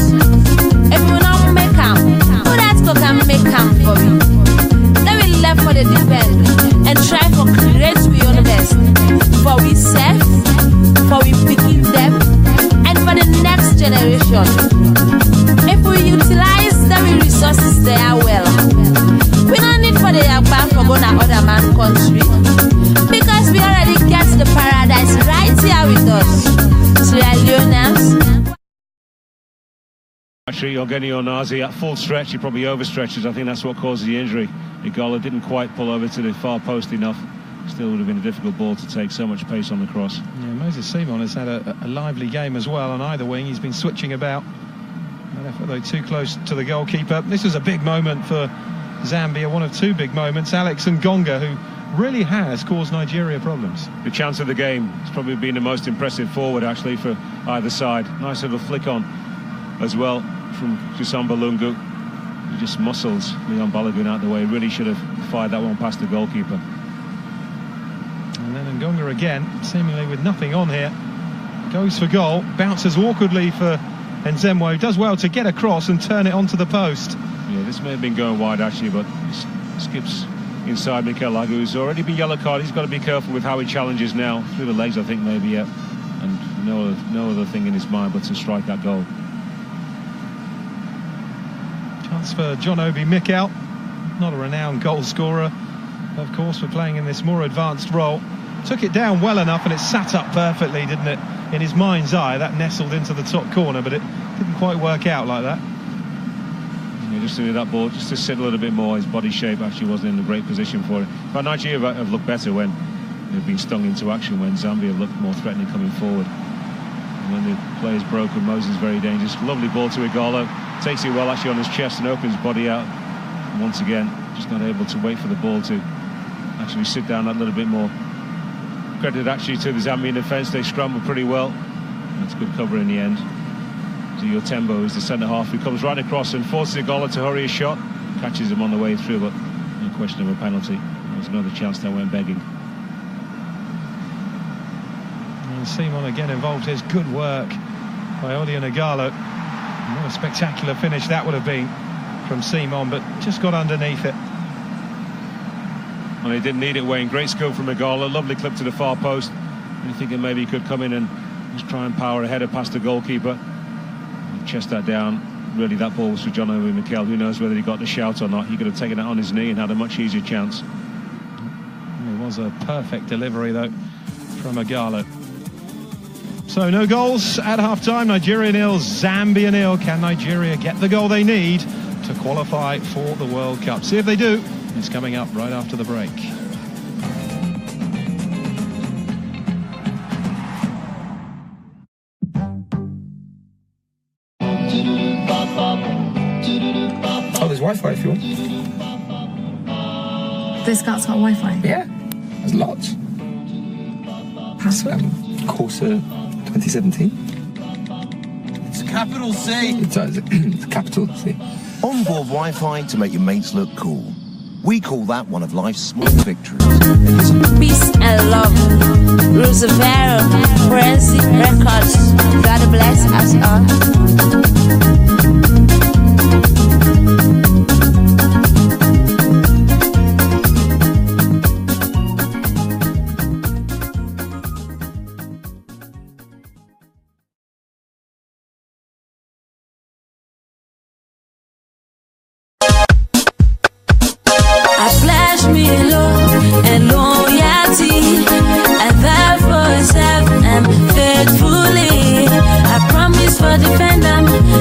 If we don't make them, who that's go can make them for me? Then we left for the deep end and try for create we own the best. For we self, for we picking them, and for the next generation. If we utilize the resources there well, we don't need for the Yagban for going to other man country, because we already get the paradise right here with us. Sierra Leoneans. Actually, Ogeni Onazi at full stretch, he probably overstretches. I think that's what caused the injury. Igala didn't quite pull over to the far post enough. Still would have been a difficult ball to take, so much pace on the cross. Yeah, Moses Simon has had a lively game as well on either wing. He's been switching about. That effort, though, too close to the goalkeeper. This was a big moment for Zambia, one of two big moments. Alex Ngonga, who really has caused Nigeria problems. The chance of the game. It's probably been the most impressive forward, actually, for either side. Nice little flick on as well from Jusamba Lungu. He just muscles Leon Balogun out the way. Really should have fired that one past the goalkeeper. And then Ngonga again, seemingly with nothing on here, goes for goal, bounces awkwardly for Nzemwo, does well to get across and turn it onto the post. Yeah, this may have been going wide actually, but skips inside Mikel Lagu, who's already been yellow card. He's got to be careful with how he challenges now. Through the legs, I think, maybe, yeah. And no other thing in his mind but to strike that goal. Chance for John Obi Mikel, not a renowned goal scorer, of course, for playing in this more advanced role. Took it down well enough and it sat up perfectly, didn't it? In his mind's eye, that nestled into the top corner, but it didn't quite work out like that. Yeah, just to do that ball, just to sit a little bit more. His body shape actually wasn't in a great position for it. But Nigeria have looked better when they've been stung into action, when Zambia have looked more threatening coming forward. And when the player's broken, Moses is very dangerous. Lovely ball to Igalo. Takes it well actually on his chest and opens his body out. And once again, just not able to wait for the ball to actually sit down that little bit more. Credit actually to the Zambian defence. They scrambled pretty well. That's good cover in the end. To Yotembo, who's the centre half, who comes right across and forces Igalo to hurry his shot. Catches him on the way through, but no question of a penalty. There was another chance that went begging. And Simon again involved. His good work by Odion Igalo. What a spectacular finish that would have been from Simon, but just got underneath it. And he didn't need it, Wayne. Great skill from Igalo. Lovely clip to the far post. You're thinking maybe he could come in and just try and power a header past the goalkeeper. Chest that down. Really, that ball was for John Obi Mikel. Who knows whether he got the shout or not. He could have taken it on his knee and had a much easier chance. It was a perfect delivery, though, from Igalo. So no goals at half-time. Nigeria 0, Zambia 0. Can Nigeria get the goal they need to qualify for the World Cup? See if they do. It's coming up right after the break. Oh, there's Wi-Fi if you want. This cart's got Wi-Fi? Yeah, there's lots. Password? Corsa 2017. It's capital C. It's capital C. Onboard Wi-Fi to make your mates look cool. We call that one of life's small victories. Peace and love. Roosevelt, Frenzy Records. God bless us all.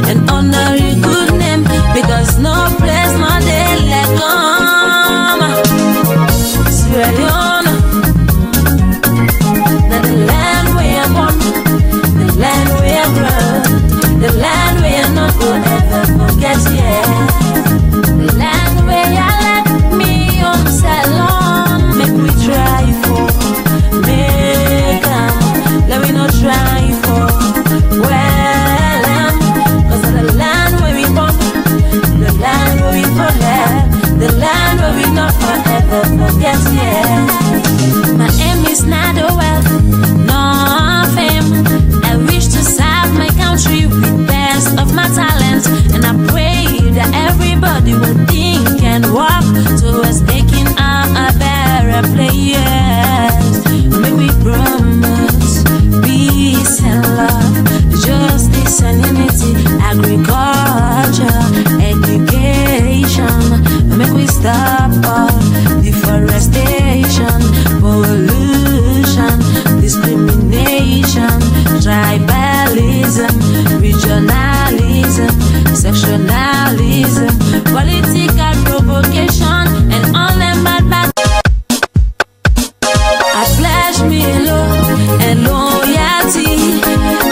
And yeah. My aim is not a wealth, nor fame. I wish to serve my country with best of my talent, and I pray that everybody will think and walk towards making a better place. May we promote peace and love, justice and unity, agriculture, education. Make we stop all deforestation, pollution, discrimination, tribalism, regionalism, sectionalism, political provocation, and all them bad. I pledge me love and loyalty,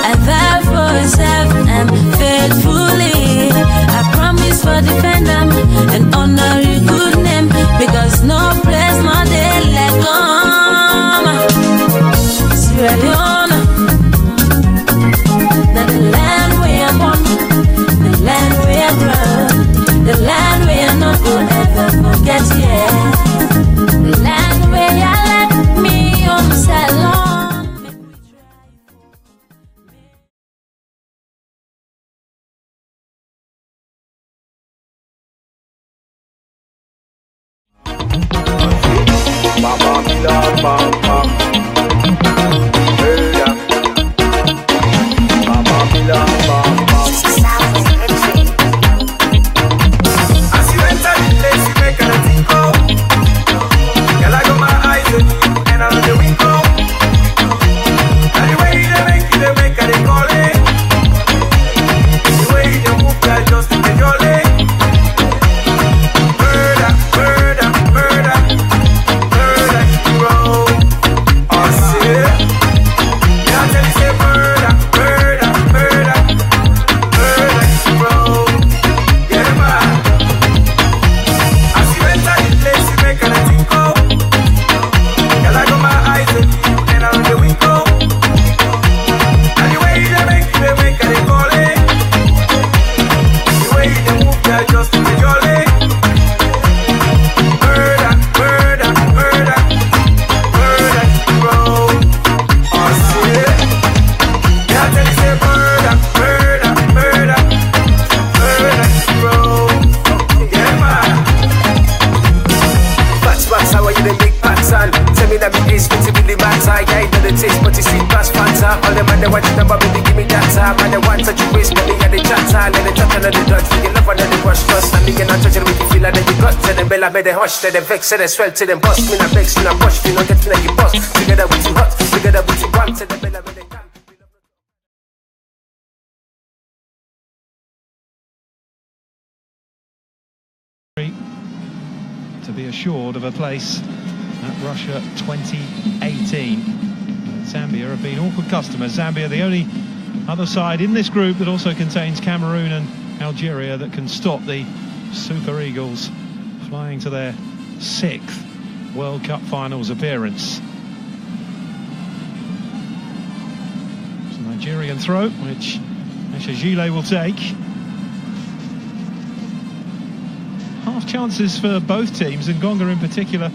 I vow for self and faithfully. I promise for defend them and honor your good name, because no place more they let go. Sierra Leone, the land we are born, the land we are grown, the land we are not gonna ever forget, yeah. The land where you let me on salon. Make the hush, they vex, they swell to them bust. Me na vex, me na push, me no get me like you bust. Together with you hot, together with you want, to the bella when they can. To be assured of a place at Russia 2018. Zambia have been awkward customers. Zambia, the only other side in this group that also contains Cameroon and Algeria that can stop the Super Eagles flying to their 6th World Cup finals appearance. It's a Nigerian throw, which Gile will take. Half chances for both teams, and Gonga in particular,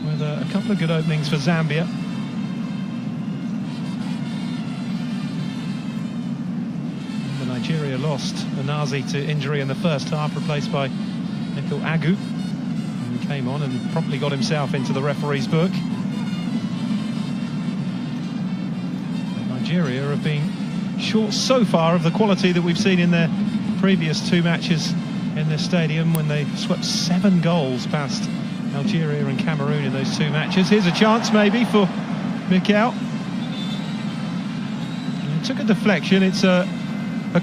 with a couple of good openings for Zambia. Nigeria lost Anazi to injury in the first half, replaced by Nickel Agu, who came on and promptly got himself into the referee's book. Nigeria have been short so far of the quality that we've seen in their previous 2 matches in this stadium, when they swept 7 goals past Algeria and Cameroon in those 2 matches. Here's a chance maybe for Mikel. It took a deflection. It's a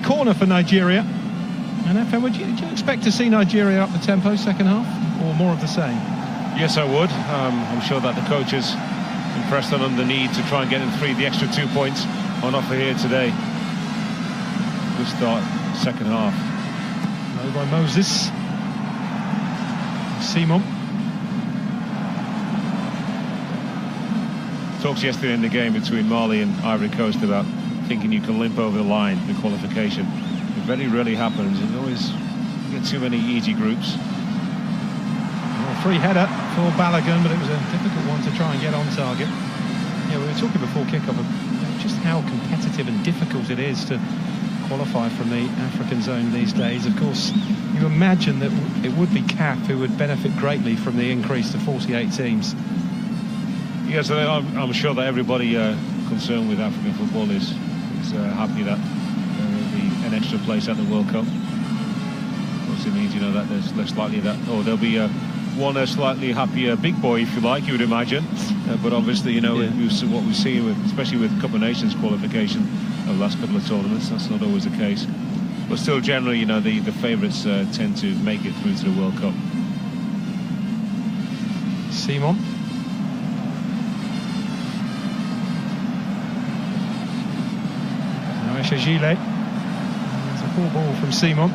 corner for Nigeria. And FM, would you expect to see Nigeria up the tempo second half, or more of the same? Yes, I would. I'm sure that the coaches impressed on the need to try and get them the extra 2 points on offer here today. Good start, second half. Low by Moses. Simon. Talks yesterday in the game between Mali and Ivory Coast about thinking you can limp over the line in qualification. It very rarely happens. It always get too many easy groups. More free header for Balogun, but it was a difficult one to try and get on target. Yeah, we were talking before kick-off of just how competitive and difficult it is to qualify from the African zone these days. Of course, you imagine that it would be CAF who would benefit greatly from the increase to 48 teams. Yes, I'm sure that everybody concerned with African football is happy that there will be an extra place at the World Cup. Of course, it means, you know, that there's less likely that, or there'll be one slightly happier big boy, if you like, you would imagine. But obviously, you know, what we've seen, especially with Cup of Nations qualification of the last couple of tournaments, that's not always the case. But still, generally, you know, the favourites tend to make it through to the World Cup. Simon. Noesha Gile. It's a poor ball from Simon.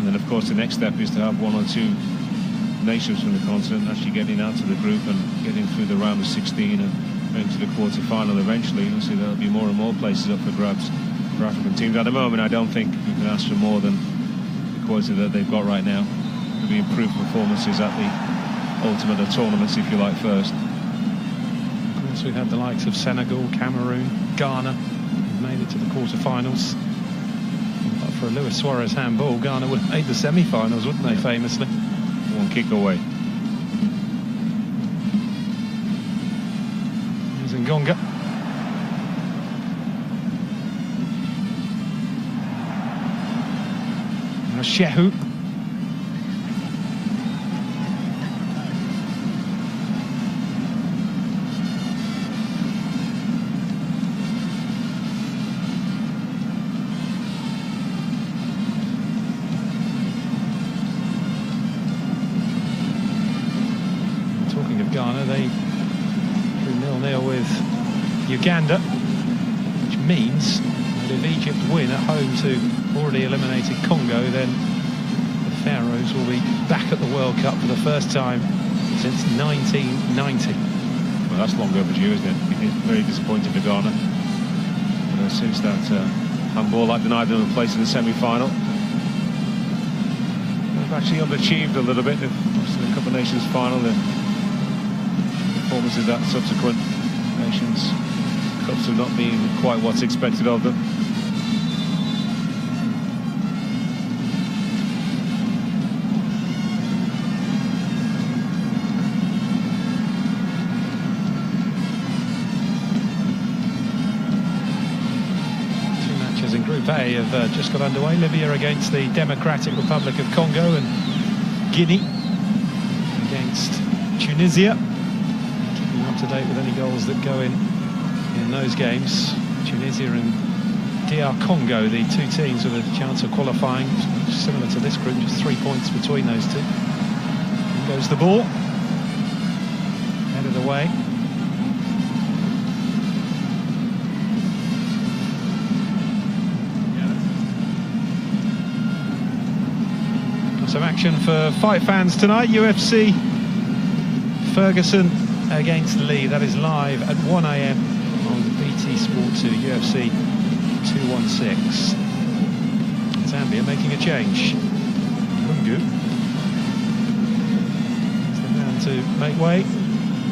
Of course, the next step is to have one or two nations from the continent actually getting out to the group and getting through the round of 16 and going to the quarter-final eventually. You'll see there'll be more and more places up for grabs for African teams. At the moment, I don't think you can ask for more than the quality that they've got right now. There'll be improved performances at the ultimate of tournaments, if you like, first. Of course, we've had the likes of Senegal, Cameroon, Ghana, who've made it to the quarter-finals. For a Luis Suarez handball, Ghana would have made the semi-finals, wouldn't they, famously? One kick away. Here's Ngonga. Now Shehu. Ghana, they drew 0-0 with Uganda, which means that if Egypt win at home to already eliminated Congo, then the Pharaohs will be back at the World Cup for the first time since 1990. Well, that's long overdue, isn't it? It's very disappointing for Ghana. Since that handball that denied them a place in the semi-final. They've actually underachieved a little bit in the Cup of Nations final. Performances at subsequent Nations Cups have not been quite what's expected of them. Two matches in Group A have just got underway. Libya against the Democratic Republic of Congo, and Guinea against Tunisia. Up to date with any goals that go in those games. Tunisia and DR Congo, the two teams with a chance of qualifying, similar to this group, just 3 points between those two. In goes the ball, headed away. Some action for fight fans tonight. UFC Ferguson against Lee. That is live at 1 AM on BT Sport 2, UFC 216. Zambia making a change. Lungu is the man to make way.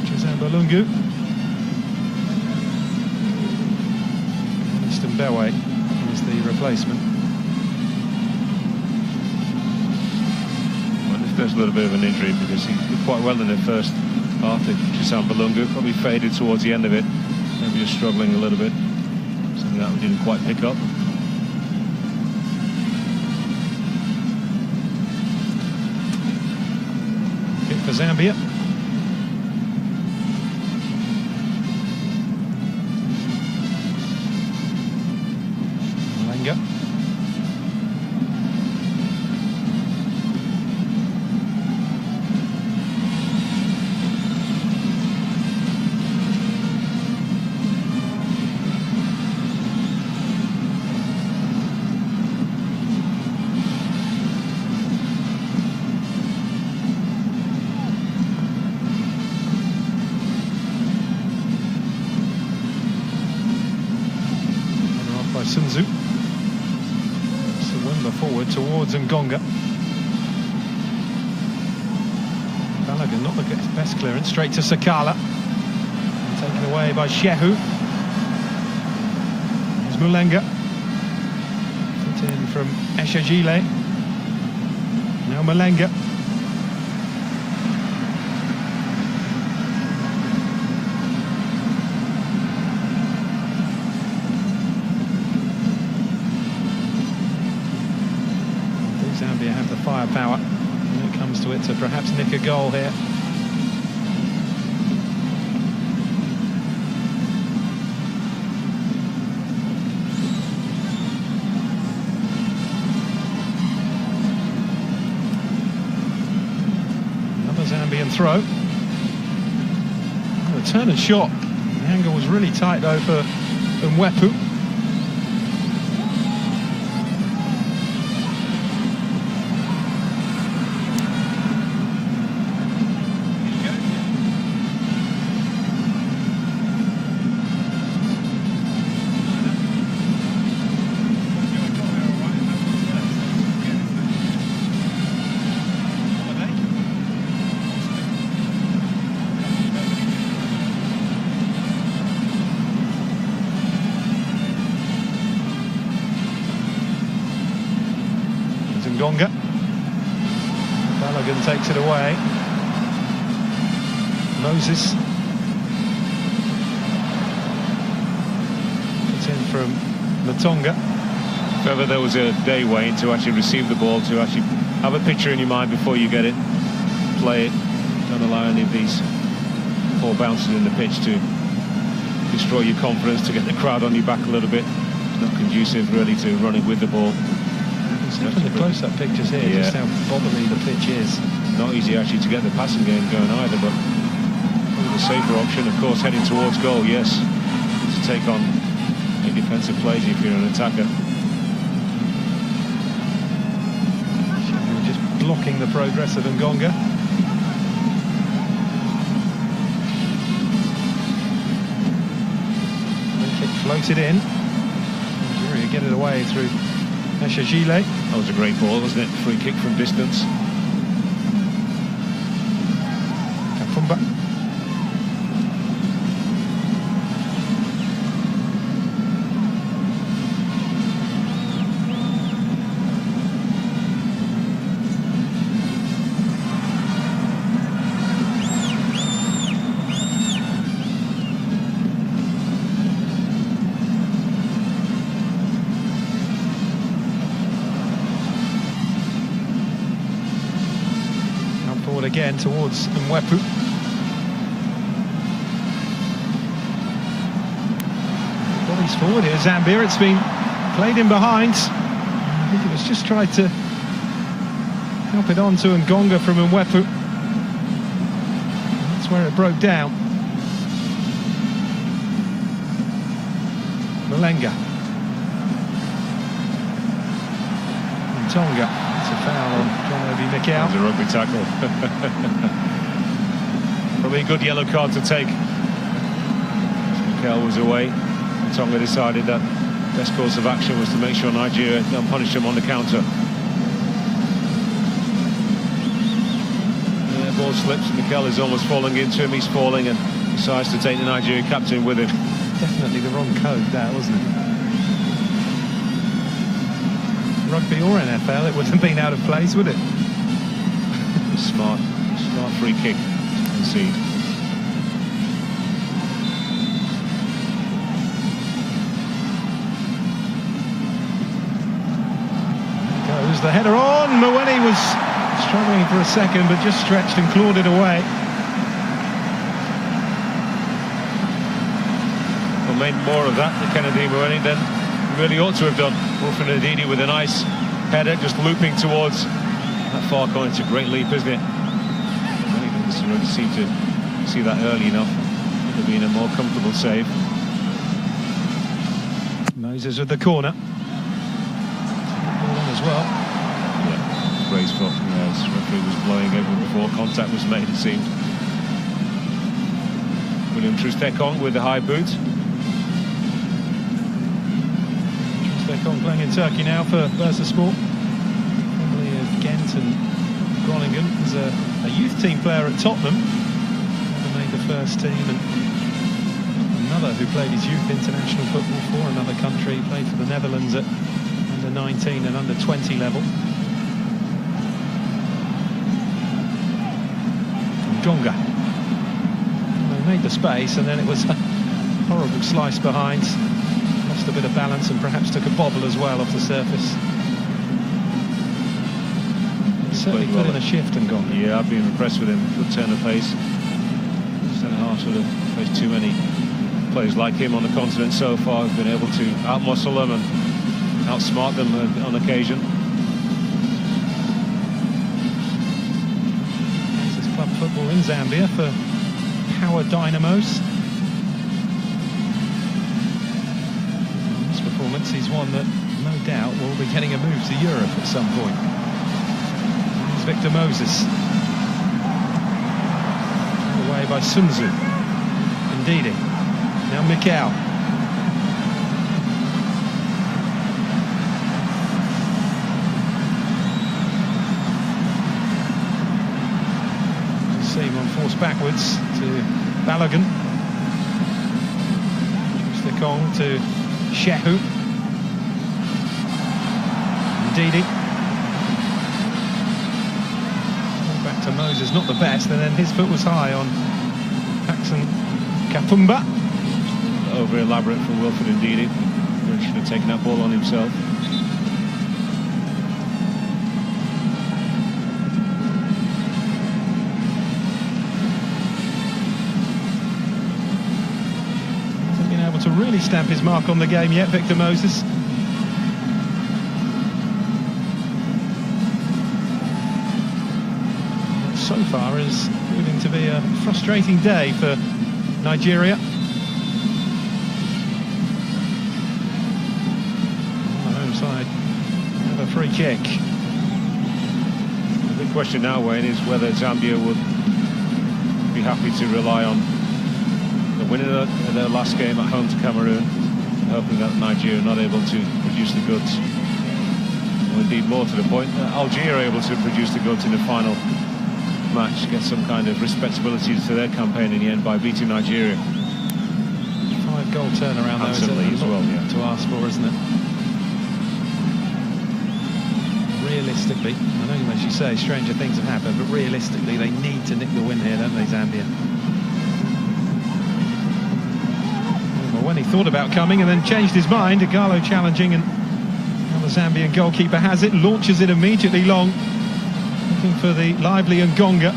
Chizamba Lungu. Winston Bewe is the replacement. Well, there's a little bit of an injury because he did quite well in the first half. Chizamba Lungu probably faded towards the end of it. Maybe just struggling a little bit. Something that we didn't quite pick up. Hit for Zambia. Lenga. forward towards Ngonga. Balogun not the best clearance, straight to Sakala. Taken away by Shehu. There's Mulenga. Put in from Eshajile. Now Mulenga. Zambia have the firepower when it comes to it to perhaps nick a goal here. Another Zambian throw. Oh, the turn and shot. The angle was really tight though for Mwepu. Ngonga. Balogun takes it away. Moses. It's in from Matonga. If ever there was a day, Wayne, to actually receive the ball, to actually have a picture in your mind before you get it, play it, don't allow any of these poor bounces in the pitch to destroy your confidence, to get the crowd on your back a little bit. It's not conducive really to running with the ball. From the close-up pictures here, just how bothersome the pitch is. Not easy actually to get the passing game going either, but the safer option, of course, heading towards goal, yes, to take on a defensive plays if you're an attacker. Just blocking the progress of Ngonga. Kick floated in. Nigeria get it away through Eshajile. That was a great ball, wasn't it? Free kick from distance. Kapumba. Again towards Mwepu. Bodies forward here, Zambia. It's been played in behind. I think it was just tried to help it on to Ngonga from Mwepu. That's where it broke down. Mulenga. And Tonga. It's a foul on John Obi Mikel. That was a rugby tackle. Probably a good yellow card to take. Mikel was away. And Tonga decided that best course of action was to make sure Nigeria don't punish him on the counter. The ball slips. Mikel is almost falling into him. He's falling and decides to take the Nigerian captain with him. Definitely the wrong code there, wasn't it? Rugby or NFL, it wouldn't have been out of place, would it? Smart free kick to concede. Goes the header on. Mawene was struggling for a second, but just stretched and clawed it away. Well, made more of that, the Kennedy Mawene, then really ought to have done. Wilfred Ndidi with a nice header, just looping towards that far corner. It's a great leap, isn't it? Really doesn't really seem to see that early enough. Could have been a more comfortable save. Moses with the corner. Ball on as well. Yeah, graceful. Yeah, his referee was blowing over before contact was made, it seemed. William Trustekong with the high boot. Trustekong playing in Turkey now for Bursaspor. Quinton Groningen was a youth team player at Tottenham, never made the first team, and another who played his youth international football for another country, played for the Netherlands at under 19 and under 20 level. Gonga. They made the space, and then it was a horrible slice behind. Lost a bit of balance and perhaps took a bobble as well off the surface. He certainly put in a shift and gone. Yeah, I've been impressed with him. Good turn of pace. Centre-half sort of faced too many players like him on the continent so far. He's been able to outmuscle them and outsmart them on occasion. This is club football in Zambia for Power Dynamos. This performance is one that no doubt will be getting a move to Europe at some point. Here's Victor Moses. Away by Sunzu. Ndidi. Now Mikau. Simon forced backwards to Balogun. Stikong to Shehu. Ndidi. Back to Moses, not the best, and then his foot was high on Paxson Kapumba. Over elaborate from Wilfred Ndidi. He should have taken that ball on himself. Hasn't been able to really stamp his mark on the game yet, Victor Moses. So far is proving to be a frustrating day for Nigeria. Side have a free kick. The big question now, Wayne, is whether Zambia would be happy to rely on the winning of their last game at home to Cameroon, hoping that Nigeria are not able to produce the goods. Or indeed, more to the point, Algeria are able to produce the goods in the final match, get some kind of respectability to their campaign in the end by beating Nigeria. 5-goal turnaround handsomely as well, yeah. To ask for, isn't it? Realistically, I know as you say stranger things have happened, but realistically they need to nick the win here, don't they, Zambia? Well, when he thought about coming and then changed his mind, Igalo challenging, and now the Zambian goalkeeper has it, launches it immediately long, looking for the lively Ngonga.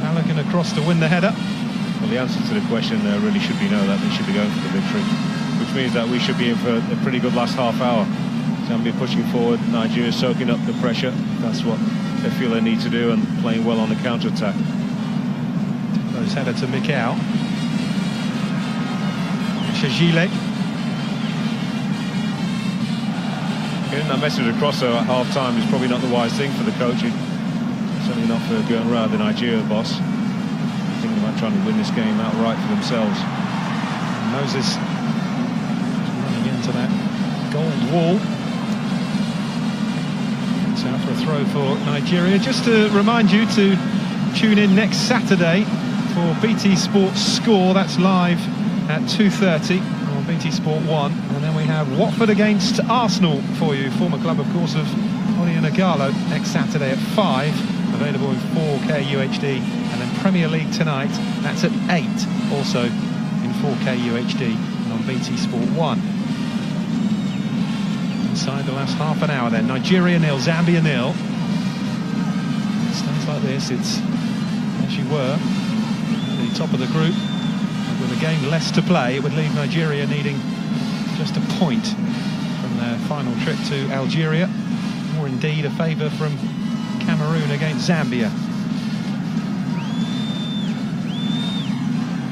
Balogun across to win the header. Well, the answer to the question really should be no, that they should be going for the victory, which means that we should be in for a pretty good last half hour. Zambia pushing forward, Nigeria soaking up the pressure. That's what they feel they need to do, and playing well on the counter-attack. Close header to Mikau. Shajile. Getting that message across though at half-time is probably not the wise thing for the coach. Certainly not for going around the Nigeria boss. Thinking about trying to win this game outright for themselves. And Moses running into that gold wall. It's out for a throw for Nigeria. Just to remind you to tune in next Saturday for BT Sports Score. That's live at 2:30 on BT Sport 1. And then we have Watford against Arsenal for you. Former club, of course, of Odion Igalo, next Saturday at 5. Available in 4K UHD. And then Premier League tonight, that's at 8. Also in 4K UHD and on BT Sport 1. Inside the last half an hour then. Nigeria 0, Zambia 0. It stands like this, it's as you were at the top of the group. With a game less to play, it would leave Nigeria needing just a point from their final trip to Algeria, or indeed a favour from Cameroon against Zambia.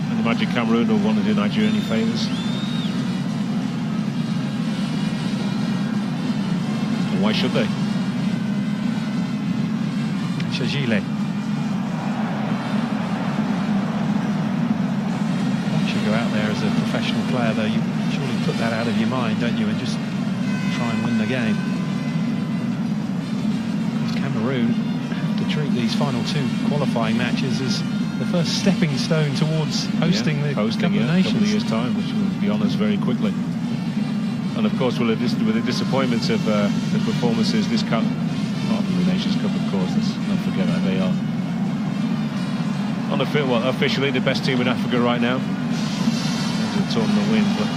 And the Magic Cameroon don't want to do Nigeria any favours. Why should they? Shajile. Once you go out there as a professional player, though, you surely put that out of your mind, don't you, and just try and win the game. Cameroon have to treat these final 2 qualifying matches as the first stepping stone towards hosting the Cup of Nations. A couple of years' time, which will be on us very quickly. And of course, with the disappointments of the performances this cup, apart from the Nations Cup, of course, let's not forget that they are on officially the best team in Africa right now. There's a tournament win, but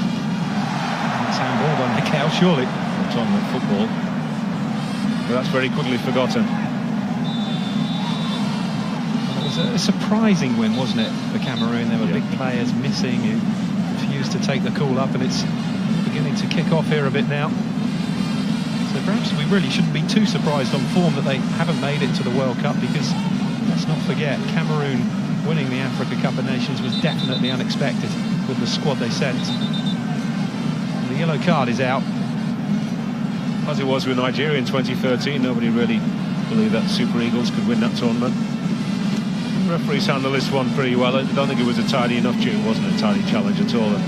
it's handball by Mikel, surely. Tournament football, but that's very quickly forgotten. It was a surprising win, wasn't it, for Cameroon? There were big players missing who refused to take the call up, and it's beginning to kick off here a bit now. So perhaps we really shouldn't be too surprised on form that they haven't made it to the World Cup, because let's not forget, Cameroon winning the Africa Cup of Nations was definitely unexpected with the squad they sent. And the yellow card is out. As it was with Nigeria in 2013, nobody really believed that Super Eagles could win that tournament. The referees handled this one pretty well. I don't think it was a tidy enough challenge. It wasn't a tidy challenge at all. And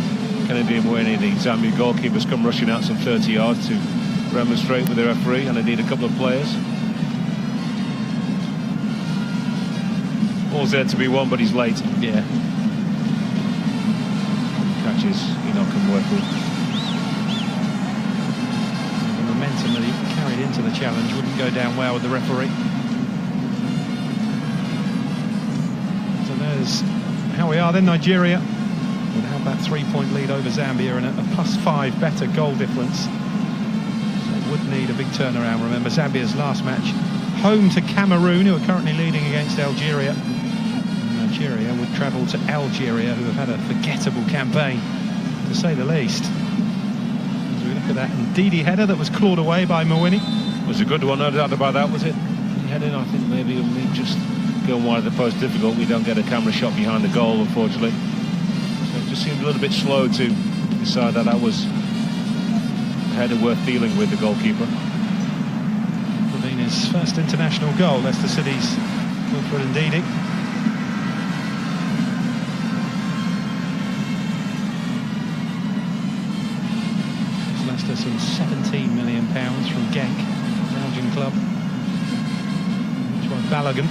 Kennedy Mwene, the Zambia goalkeepers, come rushing out some 30 yards to remonstrate with the referee, and they need a couple of players. Ball's there to be won, but he's late. Yeah. Catches Enoch and Mwepu. That he carried into the challenge wouldn't go down well with the referee. So there's how we are then. Nigeria would have that 3-point lead over Zambia and a +5 better goal difference. So it would need a big turnaround. Remember, Zambia's last match home to Cameroon, who are currently leading against Algeria. And Nigeria would travel to Algeria, who have had a forgettable campaign, to say the least. Look at that Ndidi header that was clawed away by Mwene. It was a good one, no doubt about that, was it? He had in, I think maybe just going wide of the post difficult. We don't get a camera shot behind the goal, unfortunately. So it just seemed a little bit slow to decide that that was a header worth dealing with, the goalkeeper. Lavina's first international goal, Leicester City's Wilfred Ndidi. Some £17 million from Genk, Belgian club. Which one? Balogun.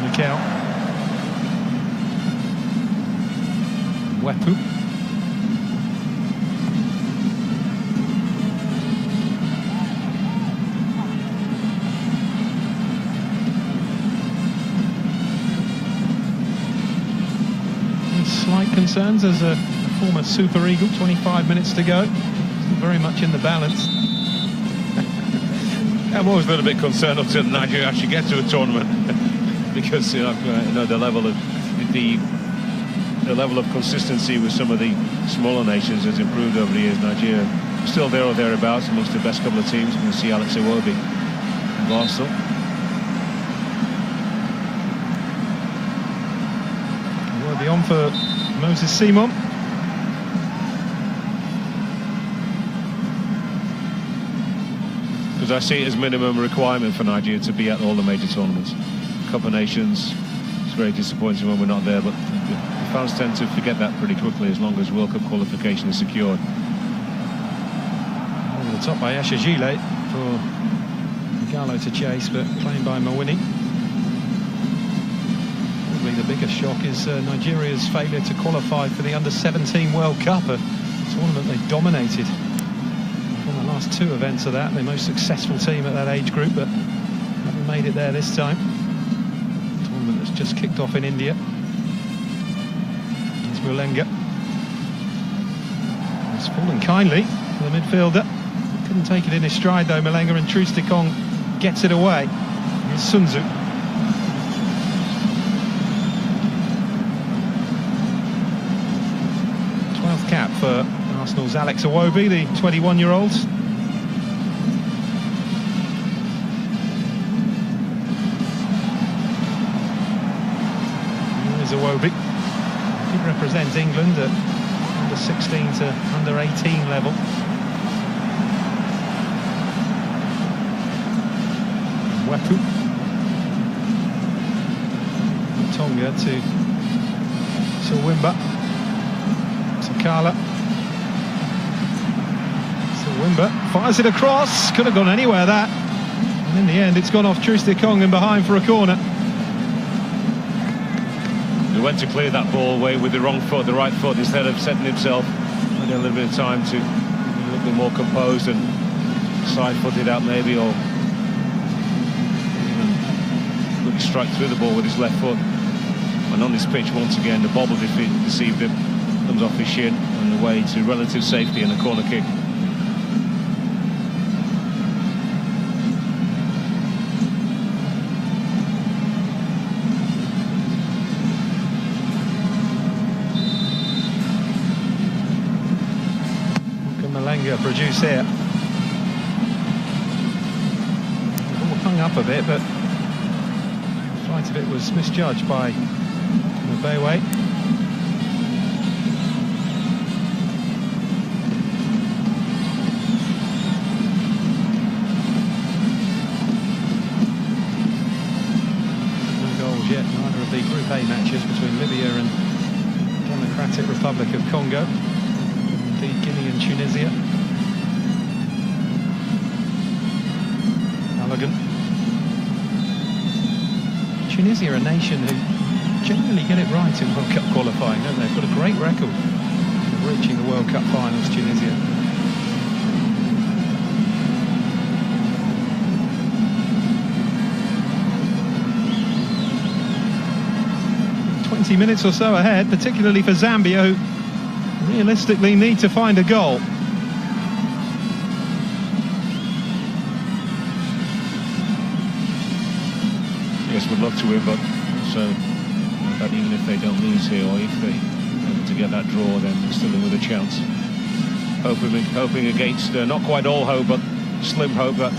Mikel. Mwepu. Slight concerns as a former Super Eagle, 25 minutes to go. Still very much in the balance. I'm always a little bit concerned until Nigeria actually get to a tournament because you know the level of consistency with some of the smaller nations has improved over the years. Nigeria still there or thereabouts amongst the best couple of teams. We can see Alex Iwobi and Arsenal. Iwobi on for Moses Simon. Because I see it as minimum requirement for Nigeria to be at all the major tournaments. Cup of Nations, it's very disappointing when we're not there, but the fans tend to forget that pretty quickly as long as World Cup qualification is secured. Over the top by Ashajile for Gallo to chase, but claimed by Mwene. Probably the biggest shock is Nigeria's failure to qualify for the Under-17 World Cup, a tournament they dominated. From the last 2 events of that, the most successful team at that age group, but haven't made it there this time. A tournament that's just kicked off in India. There's Mulenga. He's fallen kindly for the midfielder. Couldn't take it in his stride though, Mulenga, and Trusticong gets it away. Here's Sunzu. 12th cap for Arsenal's Alex Iwobi, the 21-year-old. Here's Iwobi. He represents England at under 16 to under 18 level. Mwepu. Tonga to Silwimba. Sakala. Wimber fires it across. Could have gone anywhere, that. And in the end, it's gone off Troost-Ekong and behind for a corner. He went to clear that ball away with the wrong foot, the right foot, instead of setting himself. Had a little bit of time to be a little bit more composed and side-footed out maybe, or even look strike through the ball with his left foot. And on this pitch, once again, the bobble deceived him. Comes off his shin on the way to relative safety and a corner kick. Produce here. All hung up a bit, but the flight of it was misjudged by Bayway. No goals yet, neither of the Group A matches between Libya and Democratic Republic of Congo. Indeed, Guinea and Tunisia. Tunisia are a nation who generally get it right in World Cup qualifying, don't they? They've got a great record of reaching the World Cup finals, Tunisia. Minutes or so ahead, particularly for Zambia, who realistically need to find a goal. Yes, would love to win, but so that even if they don't lose here, or if they able to get that draw, then they're still in with a chance. Hoping against not quite all hope, but slim hope that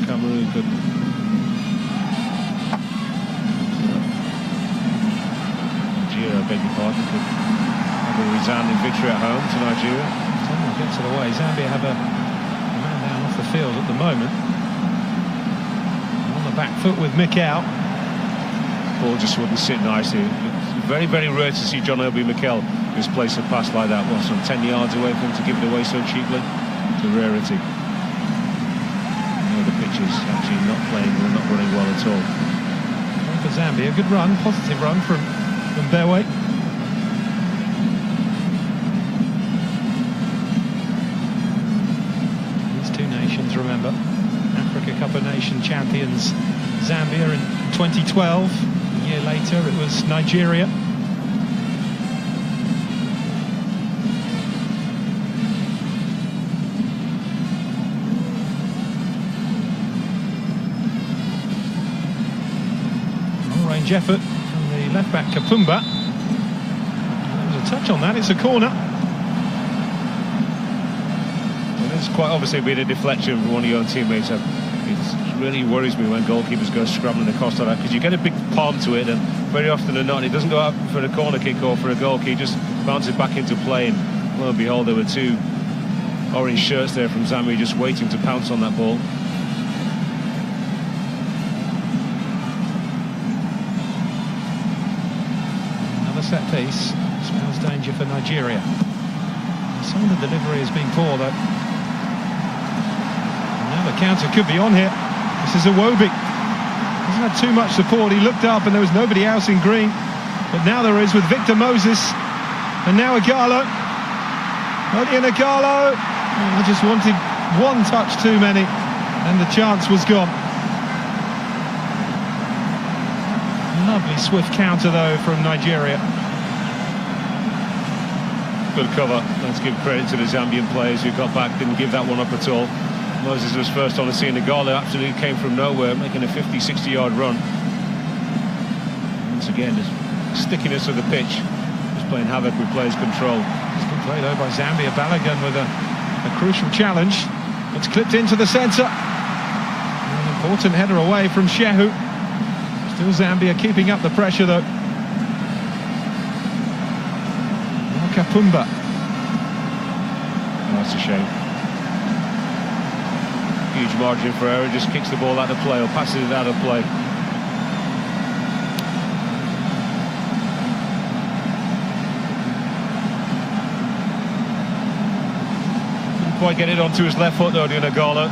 Cameroon could. Nigeria, I beg your pardon, could have a resounding victory at home to Nigeria. I'll get to the way. Zambia have a man down off the field at the moment. Back foot with Mikel. Ball just wouldn't sit nicely. It's very, very rare to see John Obi Mikel just place a pass like that. Well, some 10 yards away from him to give it away so cheaply. It's a rarity. The pitch is actually not playing, or not running well at all. For Zambia, good run, positive run from Bewe. These two nations, remember, Africa Cup of Nations champions Zambia in 2012. A year later it was Nigeria. Long range effort from the left back Kapumba. There was a touch on that, it's a corner. It's quite obviously been a deflection from one of your own teammates. It really worries me when goalkeepers go scrambling across like that, because you get a big palm to it, and very often than not, it doesn't go out for a corner kick or for a goal kick, just bounces back into play. And lo and behold, there were two orange shirts there from Zambia just waiting to pounce on that ball. Another set piece spells danger for Nigeria. Some of the delivery has been poor, though. Now the counter could be on here. This is Iwobi. Hasn't had too much support. He looked up and there was nobody else in green. But now there is with Victor Moses. And now Igalo. Odion Igalo. I just wanted one touch too many. And the chance was gone. Lovely swift counter, though, from Nigeria. Good cover. Let's give credit to the Zambian players who got back, didn't give that one up at all. Moses was first on the scene. The goal absolutely came from nowhere, making a 50-60 yard run. Once again, the stickiness of the pitch is playing havoc with players' control. It's good play though by Zambia. Balogun with a crucial challenge. It's clipped into the centre. An important header away from Shehu. Still Zambia keeping up the pressure though. Kapumba. Oh, that's a shame. Huge margin for error, just kicks the ball out of play or passes it out of play. quite get it onto his left foot though, Galo.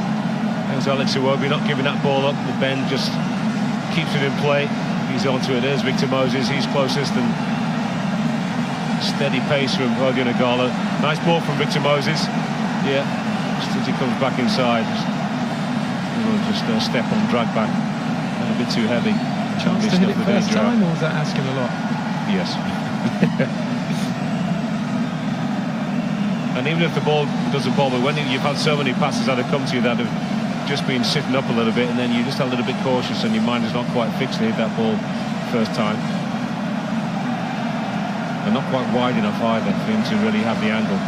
There's Alex Iwobi not giving that ball up. The bend just keeps it in play. He's onto it. There's Victor Moses. He's closest, and steady pace from Galo. Nice ball from Victor Moses. Yeah, just as he comes back inside. Just a step on, drag back. A bit too heavy. Chance to hit it first time, or was that asking a lot? Yes. And even if the ball doesn't bother, when you've had so many passes that have come to you that have just been sitting up a little bit, and then you're just a little bit cautious and your mind is not quite fixed to hit that ball first time. And not quite wide enough either for him to really have the angle.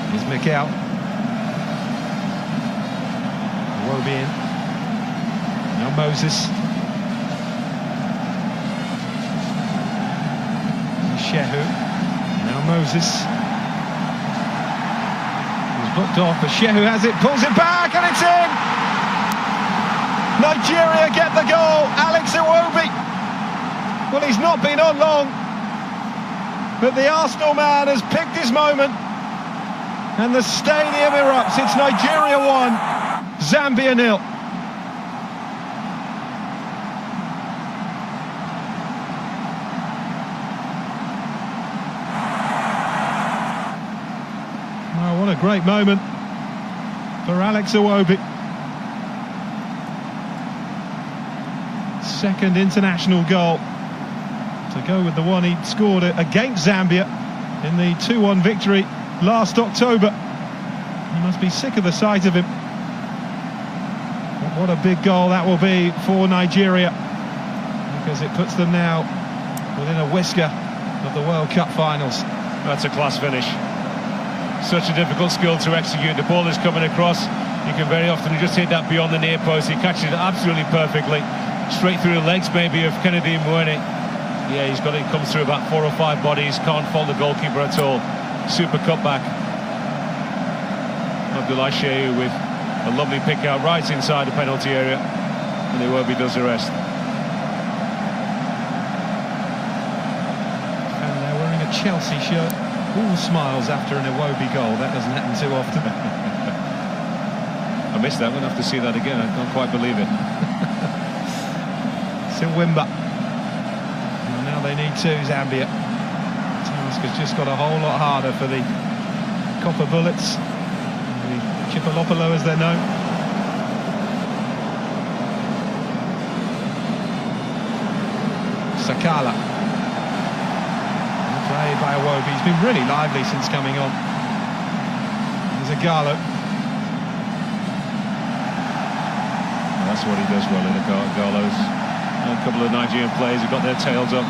Here's Mikel. Iwobi in. Now Moses. Shehu. Now Moses. He's booked off, but Shehu has it, pulls it back, and it's in! Nigeria get the goal. Alex Iwobi. Well, he's not been on long, but the Arsenal man has picked his moment, and the stadium erupts. It's Nigeria 1, Zambia 0. Oh, what a great moment for Alex Iwobi. Second international goal to go with the one he scored against Zambia in the 2-1 victory last October. He must be sick of the sight of him. But what a big goal that will be for Nigeria, because it puts them now within a whisker of the World Cup finals. That's a class finish. Such a difficult skill to execute. The ball is coming across. You can very often just hit that beyond the near post. He catches it absolutely perfectly. Straight through the legs maybe of Kennedy Mwene. Yeah, he's got it, comes through about 4 or 5 bodies, can't fault the goalkeeper at all. Super cutback. Abdullah Shehu with a lovely pick out right inside the penalty area, and Iwobi does the rest. And they're wearing a Chelsea shirt. All smiles after an Iwobi goal. That doesn't happen too often. I missed that. I'm going to have to see that again. I can't quite believe it. Wimba. And now they need 2, Zambia. The task has just got a whole lot harder for the Copper Bullets, the Chipolopolo as they're known. Sakala. Played by Iwobi. He's been really lively since coming on. There's a Galo. Well, that's what he does well in the Galos. A couple of Nigerian players who got their tails up.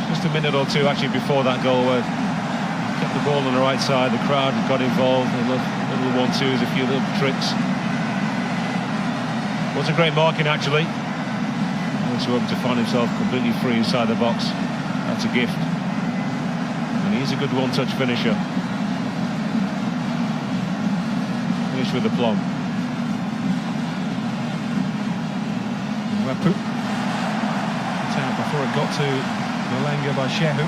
Just a minute or two actually before that goal where he kept the ball on the right side, the crowd got involved, a little 1-2s, a few little tricks. Was a great marking actually. Also able to find himself completely free inside the box. That's a gift. And he's a good one-touch finisher. Finish with aplomb. Wapu. It's out before it got to Malenga by Shehu.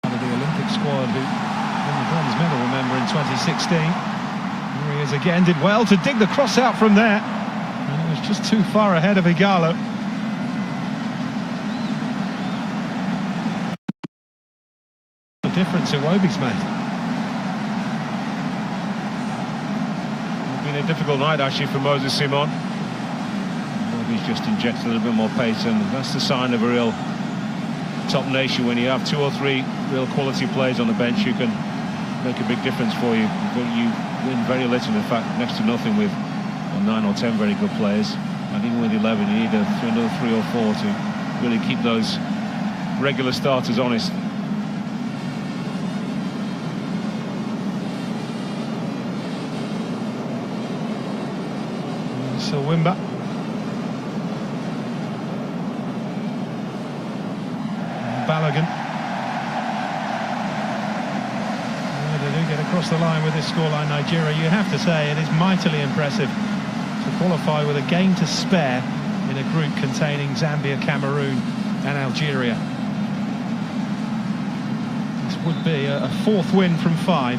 Out of the Olympic squad who won the bronze medal, remember, in 2016. Here he is again, did well to dig the cross out from there. And it was just too far ahead of Igalo. The difference Iwobi's made. A difficult night actually for Moses Simon. He's just injected a little bit more pace, and that's the sign of a real top nation. When you have 2 or 3 real quality players on the bench, you can make a big difference for you. You win very little, in fact next to nothing, with 9 or 10 very good players, and even with 11 you need another 3 or 4 to really keep those regular starters honest. So Wimba. Balogun. They do get across the line with this scoreline, Nigeria. You have to say it is mightily impressive to qualify with a game to spare in a group containing Zambia, Cameroon and Algeria. would be a fourth win from 5.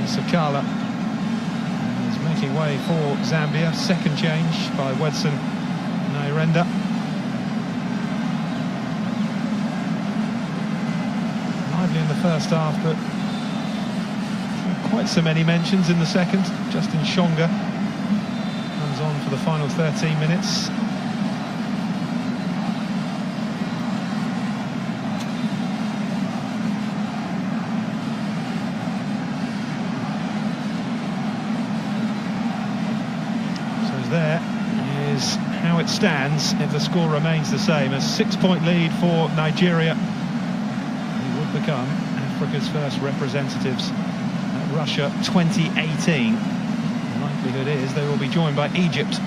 Sakala is making way for Zambia. Second change by Wedson Nairenda. Lively in the first half, but not quite so many mentions in the second. Justin Shonga comes on for the final 13 minutes. There is how it stands if the score remains the same. A 6-point lead for Nigeria, who would become Africa's first representatives at Russia 2018. The likelihood is they will be joined by Egypt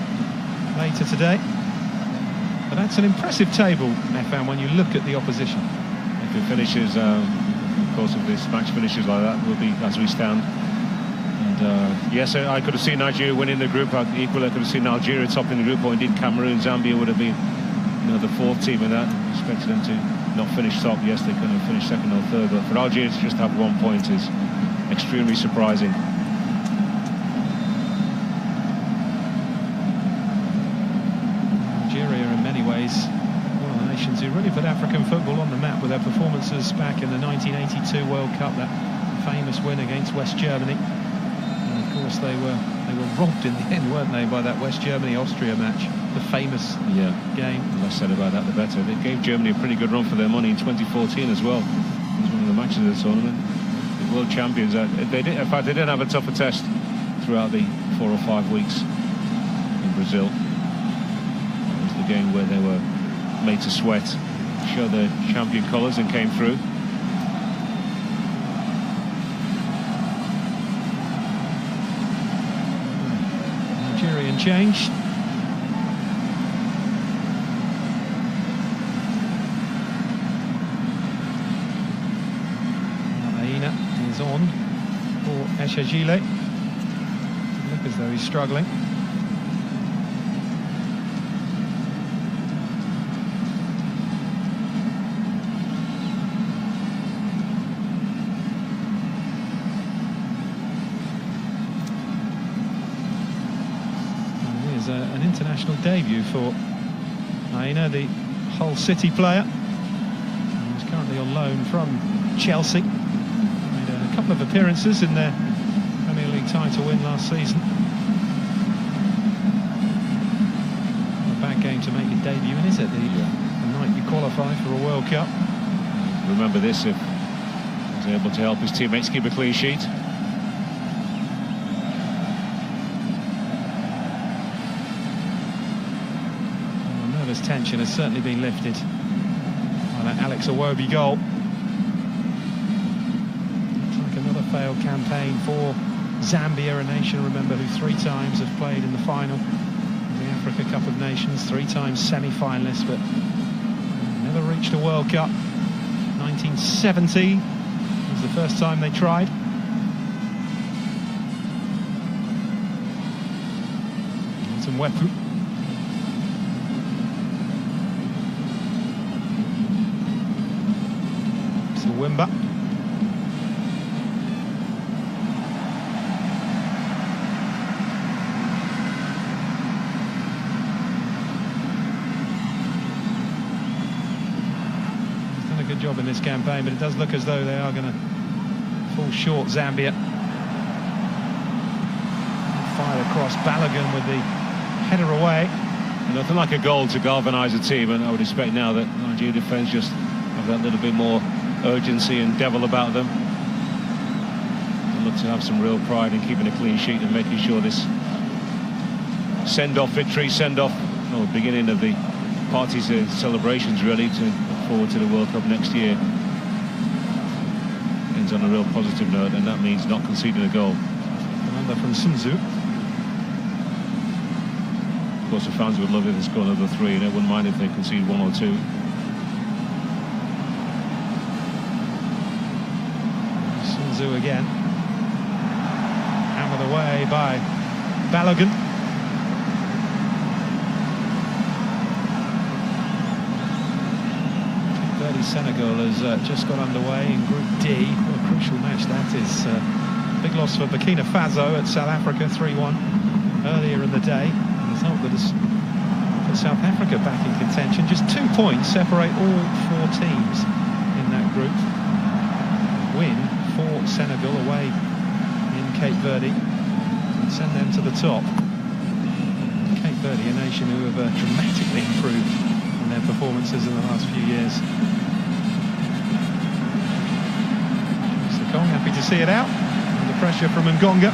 later today. But that's an impressive table, FM, when you look at the opposition. If it finishes, of course, if this match finishes like that, we'll be as we stand. Yes, I could have seen Nigeria winning the group. Equally, I could have seen Algeria topping the group, or indeed Cameroon. Zambia would have been, the fourth team in that. Expected them to not finish top. Yes, they could have finished second or third, but for Algeria to just have 1 point is extremely surprising. Algeria, in many ways, one of the nations who really put African football on the map with their performances back in the 1982 World Cup, that famous win against West Germany. Of course, they were robbed in the end, weren't they, by that West Germany-Austria match, the famous game. The less said about that, the better. They gave Germany a pretty good run for their money in 2014 as well. It was one of the matches of the tournament. The world champions. In fact, they didn't have a tougher test throughout the 4 or 5 weeks in Brazil. That was the game where they were made to sweat, show their champion colours, and came through. Change. Aina is on for Eshajile. Look as though he's struggling. An international debut for Aina, the Hull City player. He's currently on loan from Chelsea. Made a couple of appearances in their Premier League title win last season. Not a bad game to make your debut in, is it? The night you qualify for a World Cup. Remember this, if he was able to help his teammates keep a clean sheet. Tension has certainly been lifted by that Alex Iwobi goal. Looks like another failed campaign for Zambia, a nation, remember, who 3 times have played in the final of the Africa Cup of Nations, 3 times semi-finalists, but never reached a World Cup. 1970 was the first time they tried. Some weapon. Wimba. He's done a good job in this campaign, but it does look as though they are going to fall short, Zambia. Fire across, Balogun with the header away. And nothing like a goal to galvanise a team, and I would expect now that Nigeria defence just have that little bit more urgency and devil about them. They look to have some real pride in keeping a clean sheet and making sure this send-off victory, beginning of the parties and celebrations, really, to look forward to the World Cup next year, ends on a real positive note, and that means not conceding a goal. Another from Sunzu. Of course, the fans would love it if they scored another 3, and they wouldn't mind if they concede 1 or 2. Again, hammered away by Balogun. Senegal has just got underway in Group D. What a crucial match that is. Big loss for Burkina Faso at South Africa, 3-1 earlier in the day. The result that has put South Africa back in contention. Just 2 points separate all 4 teams in that group. Win for Senegal away in Cape Verde and send them to the top. Cape Verde, a nation who have dramatically improved in their performances in the last few years. Kong happy to see it out. Under pressure from Ngonga.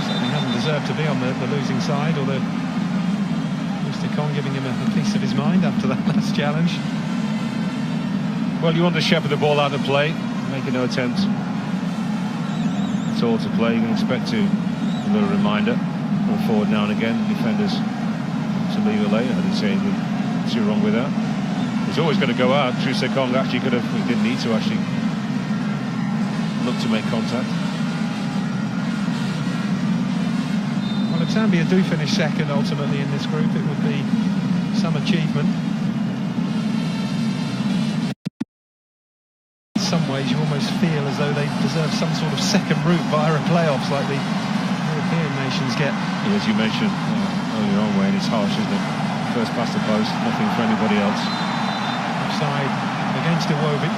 Certainly hasn't deserved to be on the losing side, although Mr. Kong giving him a piece of his mind after that last challenge. Well, you want to shepherd the ball out of play, making no attempt at all to play. You can expect a little reminder, go forward now and again, defenders to leave it late. I didn't say anything too wrong with that. He's always going to go out. Trusé Kong actually could have, he didn't need to actually look to make contact. Well, if Zambia do finish second ultimately in this group, it would be some achievement. In some ways, you almost feel as though they deserve some sort of second route via a playoffs like the European nations get. As you mentioned earlier on, Wayne, it's harsh, isn't it? First past the post, nothing for anybody else. Offside against Iwobi.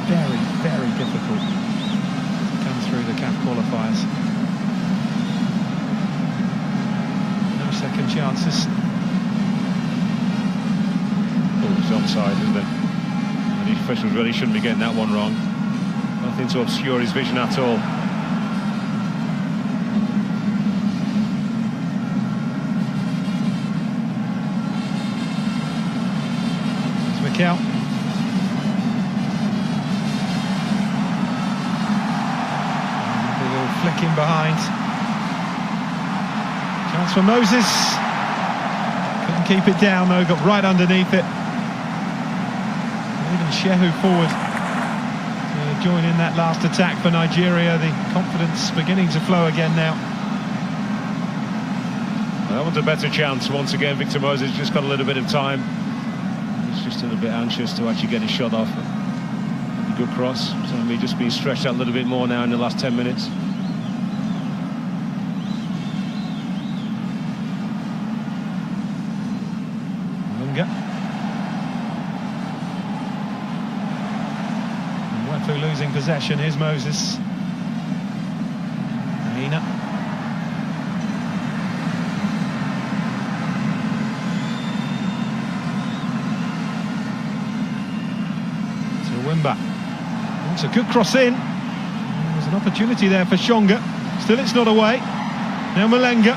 Very, very difficult to come through the CAF qualifiers. No second chances. Oh, it's onside, isn't it? And the officials really shouldn't be getting that one wrong. Nothing to obscure his vision at all. Out. A little flick in behind. Chance for Moses. Couldn't keep it down though, got right underneath it. Even Shehu forward to join in that last attack for Nigeria. The confidence beginning to flow again now. That one's a better chance. Once again, Victor Moses just got a little bit of time. Just a little bit anxious to actually get his shot off. A good cross. So he's just being stretched out a little bit more now in the last 10 minutes. Lunga. And Wefu losing possession. Here's Moses. Aina. Wimba. It's a good cross in. There's an opportunity there for Shonga. Still it's not away. Now Malenga.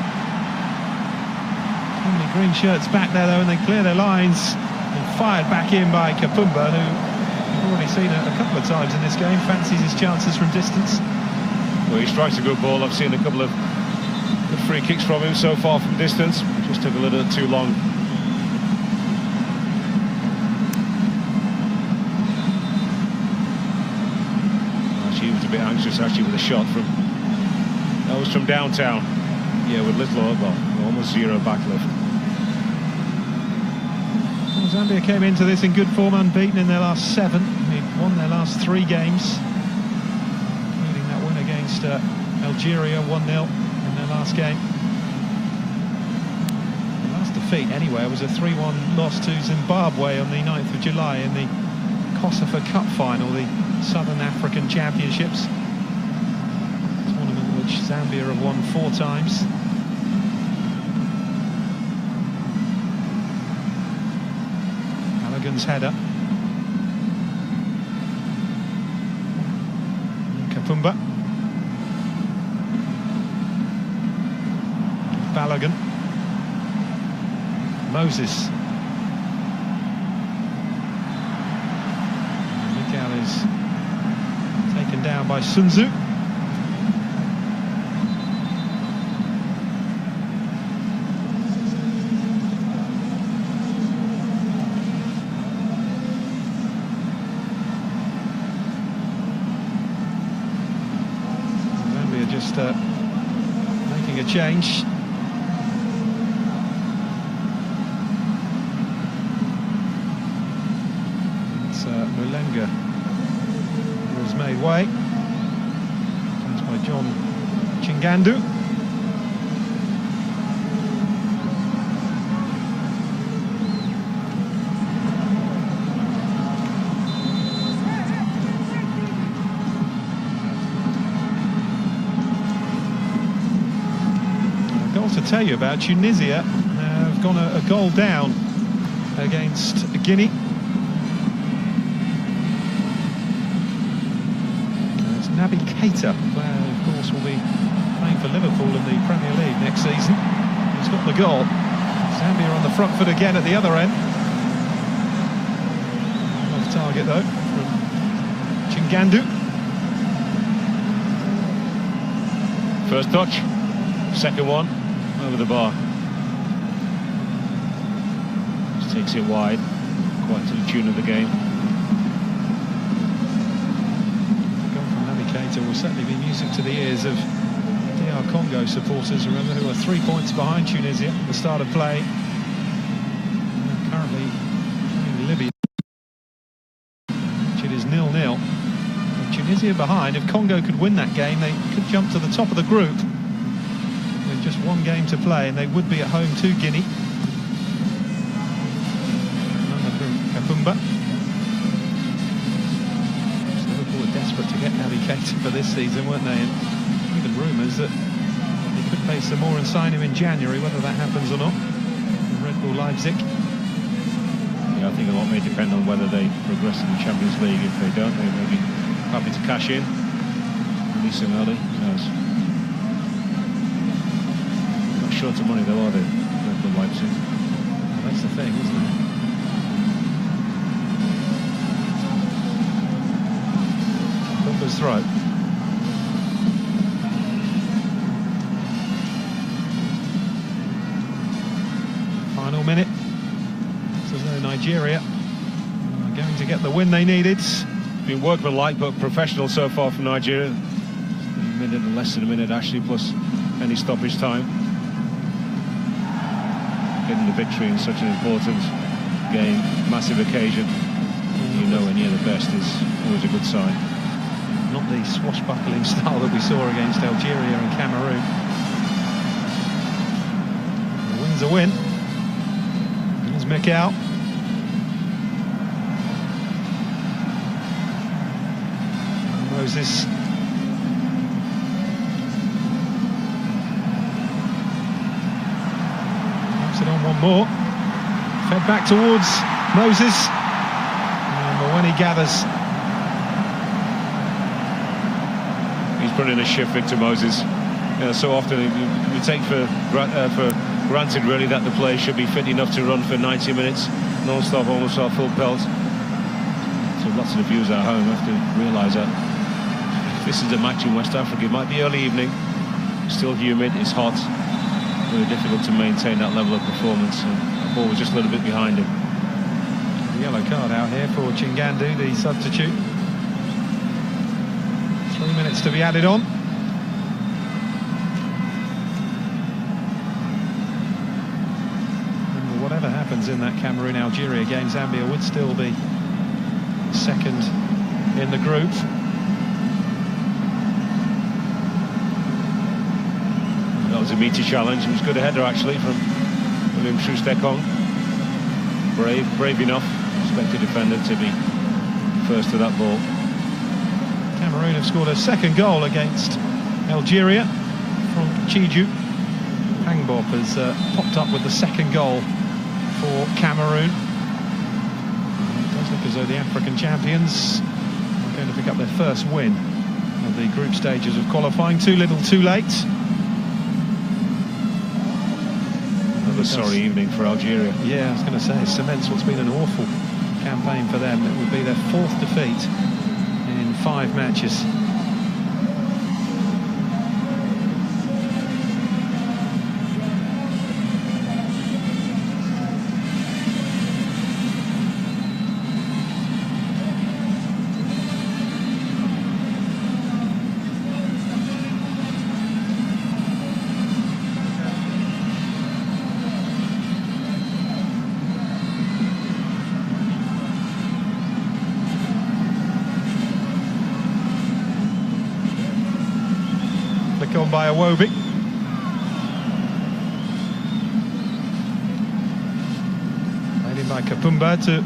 Only green shirts back there though, and they clear their lines. And fired back in by Kapumba, who we've already seen a couple of times in this game. Fancies his chances from distance. Well, he strikes a good ball. I've seen a couple of good free kicks from him so far from distance. Just took a little too long. He was a bit anxious actually with a shot from, that was from downtown. Yeah, with little, well, almost zero backlift. Well, Zambia came into this in good form, unbeaten in their last 7. They've won their last 3 games, including that win against Algeria, 1-0 in their last game. The last defeat anyway was a 3-1 loss to Zimbabwe on the 9th of July in the Kosovo Cup final, the Southern African Championships, tournament which Zambia have won 4 times. Halligan's header. Kapumba. Balogun. Moses. Miguel is taken down by Sun Tzu. Zambia just making a change. way. Comes by John Chingandu. To tell you about, Tunisia have gone a goal down against Guinea. It's Naby Keita, player of course will be playing for Liverpool in the Premier League next season. He's got the goal. Zambia on the front foot again at the other end. Off target though from Chingandu. First touch, second one. Over the bar. Just takes it wide, quite to the tune of the game. The goal from Naby Keita will certainly be music to the ears of DR Congo supporters, remember, who are 3 points behind Tunisia at the start of play. Currently playing Libya, which it is 0-0. With Tunisia behind, if Congo could win that game, they could jump to the top of the group. Just one game to play, and they would be at home to Guinea. Another from Kapumba. Liverpool were desperate to get Naby Keita for this season, weren't they? And even rumours that they could pay some more and sign him in January, whether that happens or not. Red Bull Leipzig. Yeah, I think a lot may depend on whether they progress in the Champions League. If they don't, they may be happy to cash in. Release him early, who knows? Short of money though, are they? Red Bull Leipzig. Well, that's the thing, isn't it? Pumba's throw. Final minute. So no, Nigeria are going to get the win they needed. Been workmanlike but professional so far from Nigeria. A minute and less than a minute actually, plus any stoppage time. Getting the victory in such an important game, massive occasion, you know, when you're the best is always a good sign. Not the swashbuckling style that we saw against Algeria and Cameroon. The win's a win. Here's Mikel. Moses. It on one more, fed back towards Moses, and when he gathers, he's put in a shift, Victor Moses. You know, so often we take for granted really that the player should be fit enough to run for 90 minutes non-stop, almost our full pelt. So lots of the viewers at home have to realise that this is a match in West Africa. It might be early evening, still humid, it's hot. Very difficult to maintain that level of performance, and the ball was just a little bit behind him. The yellow card out here for Chingandu, the substitute. 3 minutes to be added on. And whatever happens in that Cameroon-Algeria game, Zambia would still be second in the group. That was a meaty challenge. It was a good header actually from William Troost-Ekong. Brave enough, expected defender to be first to that ball. Cameroon have scored a second goal against Algeria from Chiju. Hangbop has popped up with the second goal for Cameroon. It does look as though the African champions are going to pick up their first win of the group stages of qualifying. Too little, too late. Another sorry evening for Algeria. Yeah, I was going to say, it cements what's been an awful campaign for them. It would be their fourth defeat in 5 matches. Flick on by Iwobi. Played in by Kapumba to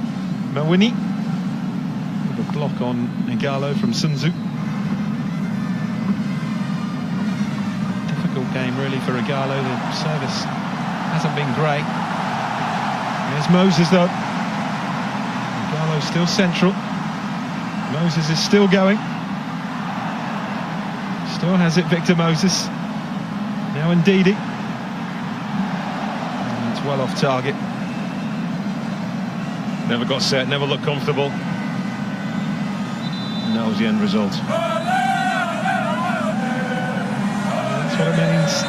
Mawini. With a block on Igalo from Sunzu. Difficult game really for Igalo. The service hasn't been great. There's Moses though. Igalo still central. Moses is still going. Still has it, Victor Moses. Now Ndidi. And it's well off target. Never got set, never looked comfortable. And that was the end result. That's what it means.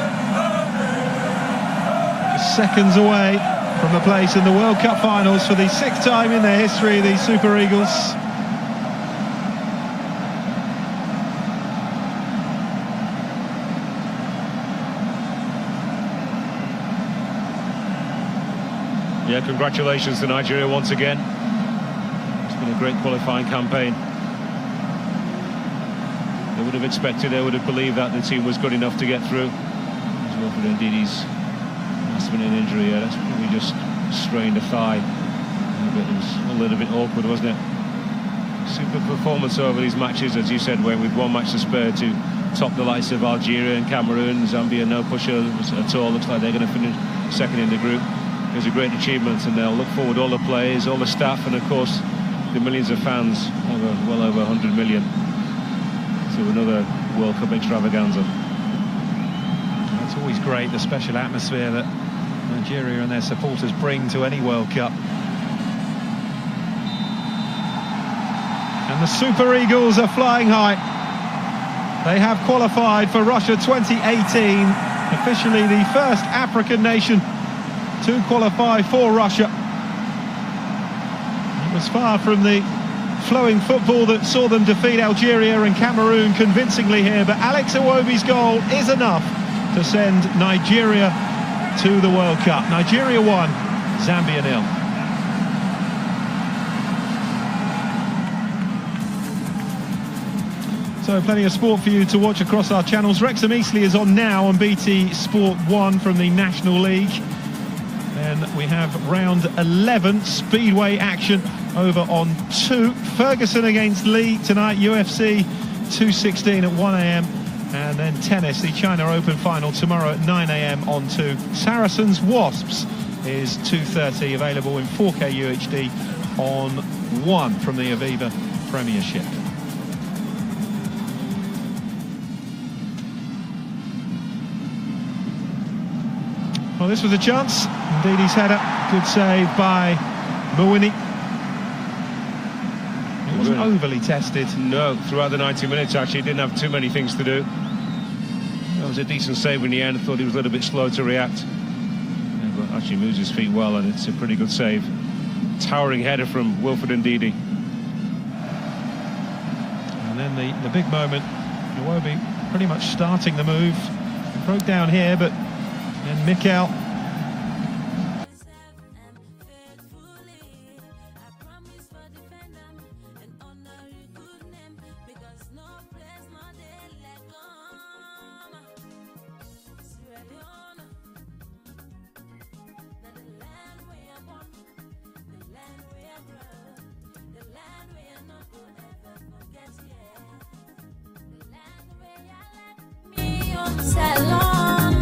Just seconds away from the place in the World Cup finals for the 6th time in their history, the Super Eagles. Yeah, congratulations to Nigeria once again. It's been a great qualifying campaign. They would have expected, they would have believed that the team was good enough to get through. As well for Ndidi's last-minute injury, that's probably just strained a thigh. It was a little bit awkward, wasn't it? Super performance over these matches, as you said, Wayne, with one match to spare to top the likes of Algeria and Cameroon. Zambia, no pusher at all. Looks like they're going to finish second in the group. It was a great achievement, and they'll look forward, all the players, all the staff, and of course the millions of fans, well over 100 million, to another World Cup extravaganza. It's always great, the special atmosphere that Nigeria and their supporters bring to any World Cup. And the Super Eagles are flying high. They have qualified for Russia 2018, officially the first African nation to qualify for Russia. It was far from the flowing football that saw them defeat Algeria and Cameroon convincingly here, but Alex Iwobi's goal is enough to send Nigeria to the World Cup. Nigeria 1, Zambia 0. So plenty of sport for you to watch across our channels. Wrexham Eastleigh is on now on BT Sport 1 from the National League. Then we have round 11 Speedway action over on 2. Ferguson against Lee tonight, UFC 216 at 1 AM. And then tennis, the China Open final tomorrow at 9 AM on 2. Saracens Wasps is 2:30, available in 4K UHD on 1 from the Aviva Premiership. Well, this was a chance. Ndidi's header, good save by Mawini. It wasn't overly tested. No, throughout the 90 minutes actually, didn't have too many things to do. That was a decent save in the end. I thought he was a little bit slow to react. Yeah, but actually moves his feet well, and it's a pretty good save. Towering header from Wilfred Ndidi. And then the big moment, Iwobi pretty much starting the move. Broke down here, but then Mikel.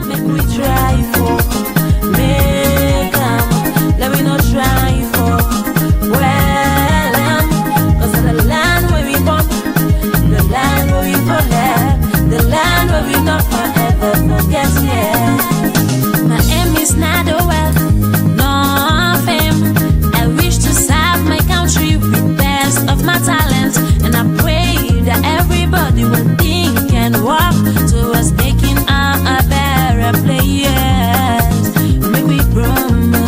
Make we try for, make let me not try for, well, cause of the land where we born, the land where we forget, the land where we not forever forget, yeah. My aim is not the wealth, no fame. I wish to serve my country with best of my talents, and I pray that everybody will think and walk towards making a better players. Make we grow.